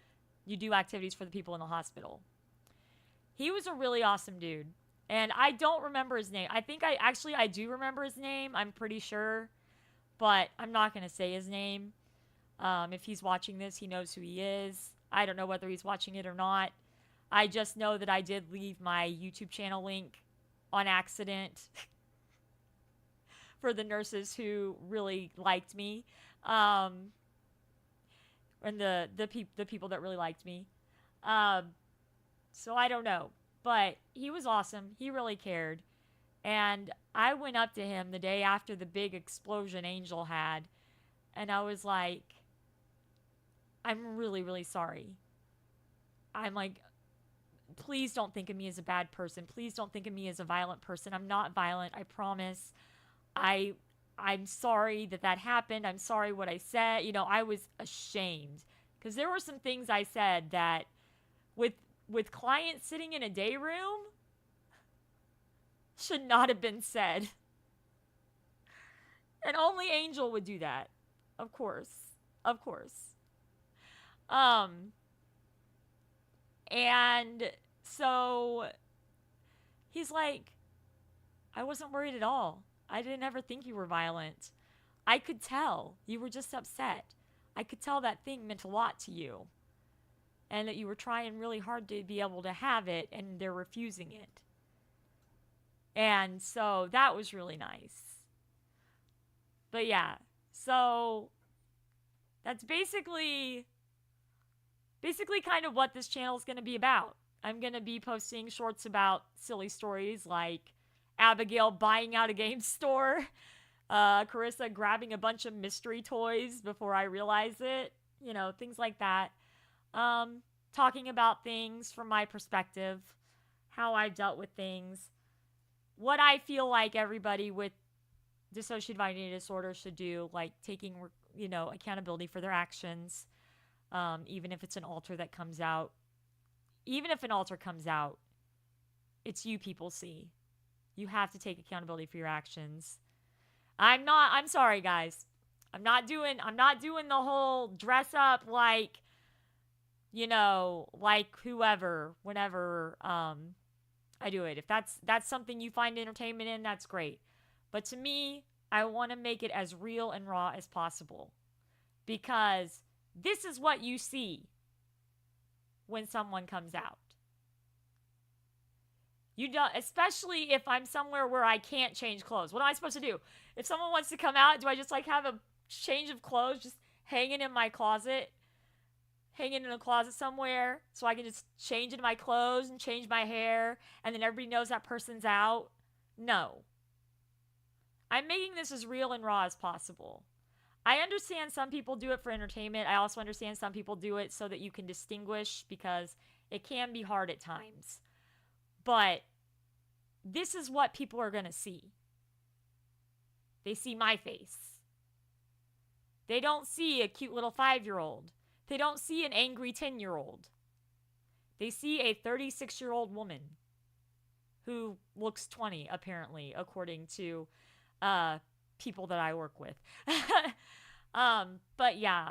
You do activities for the people in the hospital. He was a really awesome dude. And I don't remember his name. I think I do remember his name. I'm pretty sure. But I'm not going to say his name. If he's watching this, he knows who he is. I don't know whether he's watching it or not. I just know that I did leave my YouTube channel link on accident for the nurses who really liked me. And the people that really liked me. So I don't know. But he was awesome. He really cared. And I went up to him the day after the big explosion Angel had. And I was like, I'm really, really sorry. I'm like, please don't think of me as a bad person. Please don't think of me as a violent person. I'm not violent. I promise. I'm sorry that happened. I'm sorry what I said. You know, I was ashamed because there were some things I said that with clients sitting in a day room should not have been said. And only Angel would do that. Of course. Of course. And so he's like, I wasn't worried at all. I didn't ever think you were violent. I could tell. You were just upset. I could tell that thing meant a lot to you. And that you were trying really hard to be able to have it, and they're refusing it. And so that was really nice. But yeah, so that's basically kind of what this channel is going to be about. I'm going to be posting shorts about silly stories like Abigail buying out a game store, Carissa grabbing a bunch of mystery toys before I realize it, you know, things like that. Talking about things from my perspective, how I've dealt with things, what I feel like everybody with dissociative identity disorder should do, like taking, you know, accountability for their actions, even if it's an alter that comes out. Even if an alter comes out, it's you people see. You have to take accountability for your actions. I'm sorry, guys. I'm not doing the whole dress up like, you know, like whoever, whenever I do it. If that's something you find entertainment in, that's great. But to me, I want to make it as real and raw as possible. Because this is what you see when someone comes out. You don't, especially if I'm somewhere where I can't change clothes. What am I supposed to do? If someone wants to come out, do I just like have a change of clothes just hanging in my closet? Hanging in a closet somewhere so I can just change into my clothes and change my hair and then everybody knows that person's out? No. I'm making this as real and raw as possible. I understand some people do it for entertainment. I also understand some people do it so that you can distinguish because it can be hard at times. But this is what people are going to see. They see my face. They don't see a cute little 5-year-old. They don't see an angry 10-year-old. They see a 36-year-old woman who looks 20, apparently, according to people that I work with. But yeah.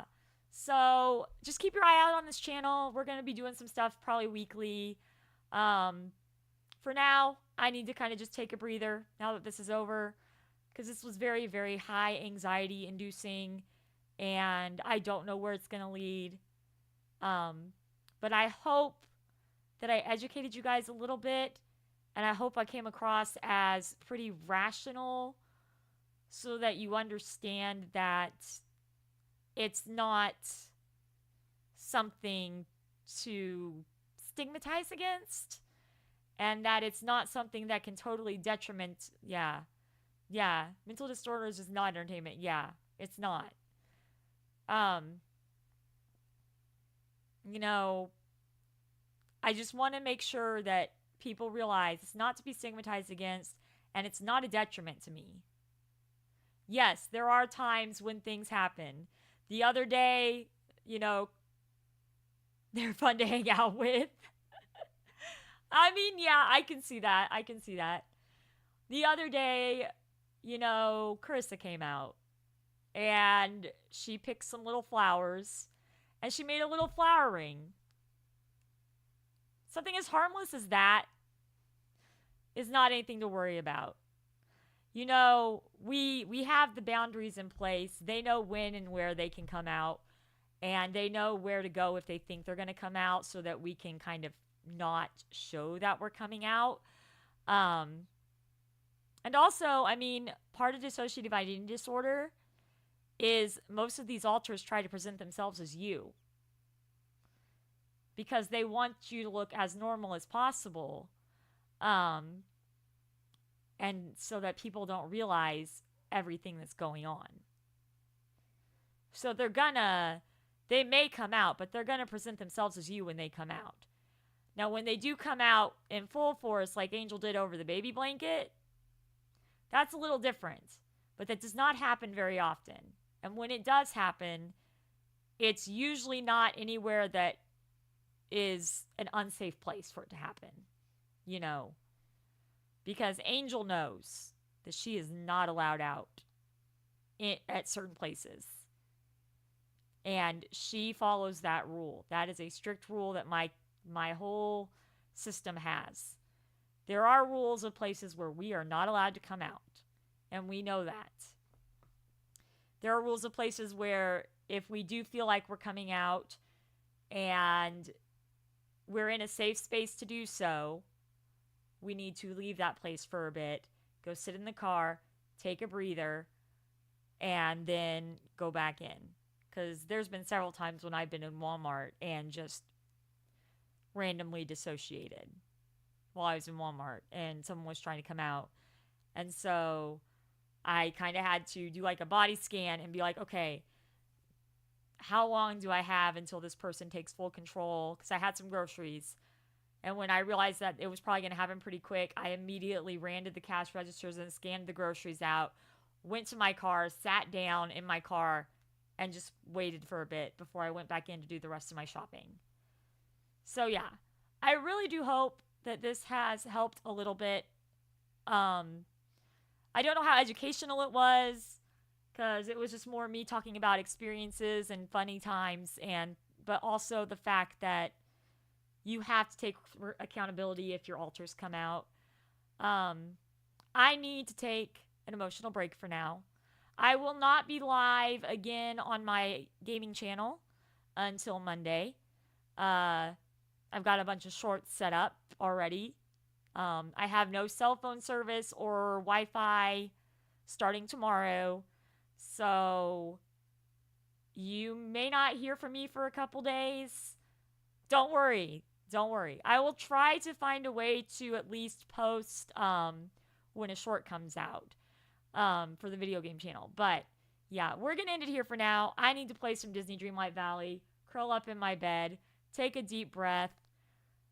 So just keep your eye out on this channel. We're going to be doing some stuff probably weekly. For now, I need to kind of just take a breather now that this is over, because this was very, very high anxiety inducing, and I don't know where it's going to lead. But I hope that I educated you guys a little bit, and I hope I came across as pretty rational so that you understand that it's not something to stigmatize against, and that it's not something that can totally detriment. Yeah. Mental disorders is not entertainment. Yeah, it's not. I just want to make sure that people realize it's not to be stigmatized against, and it's not a detriment to me. Yes, there are times when things happen. The other day, they're fun to hang out with. I mean, yeah, I can see that. The other day, Carissa came out, and she picked some little flowers, and she made a little flower ring. Something as harmless as that is not anything to worry about. We have the boundaries in place. They know when and where they can come out, and they know where to go if they think they're going to come out, so that we can kind of not show that we're coming out. And also, part of dissociative identity disorder is most of these alters try to present themselves as you, because they want you to look as normal as possible. And so that people don't realize everything that's going on. So they may come out, but they're going to present themselves as you when they come out. Now, when they do come out in full force, like Angel did over the baby blanket, that's a little different. But that does not happen very often. And when it does happen, it's usually not anywhere that is an unsafe place for it to happen. Because Angel knows that she is not allowed out at certain places. And she follows that rule. That is a strict rule that my whole system has. There are rules of places where we are not allowed to come out. And we know that. There are rules of places where if we do feel like we're coming out and we're in a safe space to do so, we need to leave that place for a bit, go sit in the car, take a breather, and then go back in. Because there's been several times when I've been in Walmart and just randomly dissociated while I was in Walmart and someone was trying to come out. And so I kind of had to do like a body scan and be like, okay, how long do I have until this person takes full control? Because I had some groceries. And when I realized that it was probably going to happen pretty quick, I immediately ran to the cash registers and scanned the groceries out, went to my car, sat down in my car, and just waited for a bit before I went back in to do the rest of my shopping. So yeah, I really do hope that this has helped a little bit. I don't know how educational it was, because it was just more me talking about experiences and funny times, but also the fact that you have to take accountability if your alters come out. I need to take an emotional break for now. I will not be live again on my gaming channel until Monday. I've got a bunch of shorts set up already. I have no cell phone service or Wi-Fi starting tomorrow. So you may not hear from me for a couple days. Don't worry. I will try to find a way to at least post when a short comes out for the video game channel. But yeah, we're going to end it here for now. I need to play some Disney Dreamlight Valley, curl up in my bed, take a deep breath,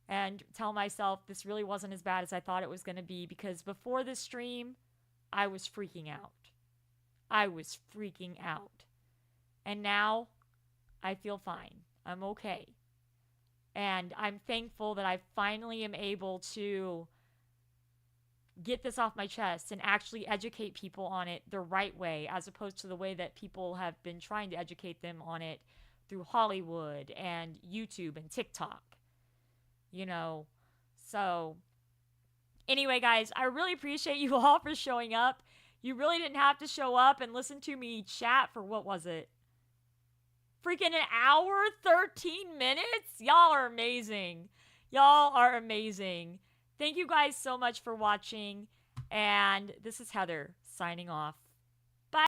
and tell myself this really wasn't as bad as I thought it was going to be, because before this stream, I was freaking out. I was freaking out. And now I feel fine. I'm okay. And I'm thankful that I finally am able to get this off my chest and actually educate people on it the right way, as opposed to the way that people have been trying to educate them on it through Hollywood and YouTube and TikTok. You know, so anyway, guys, I really appreciate you all for showing up. You really didn't have to show up and listen to me chat for what was it? Freaking an hour, 13 minutes? Y'all are amazing. Y'all are amazing. Thank you guys so much for watching. And this is Heather signing off.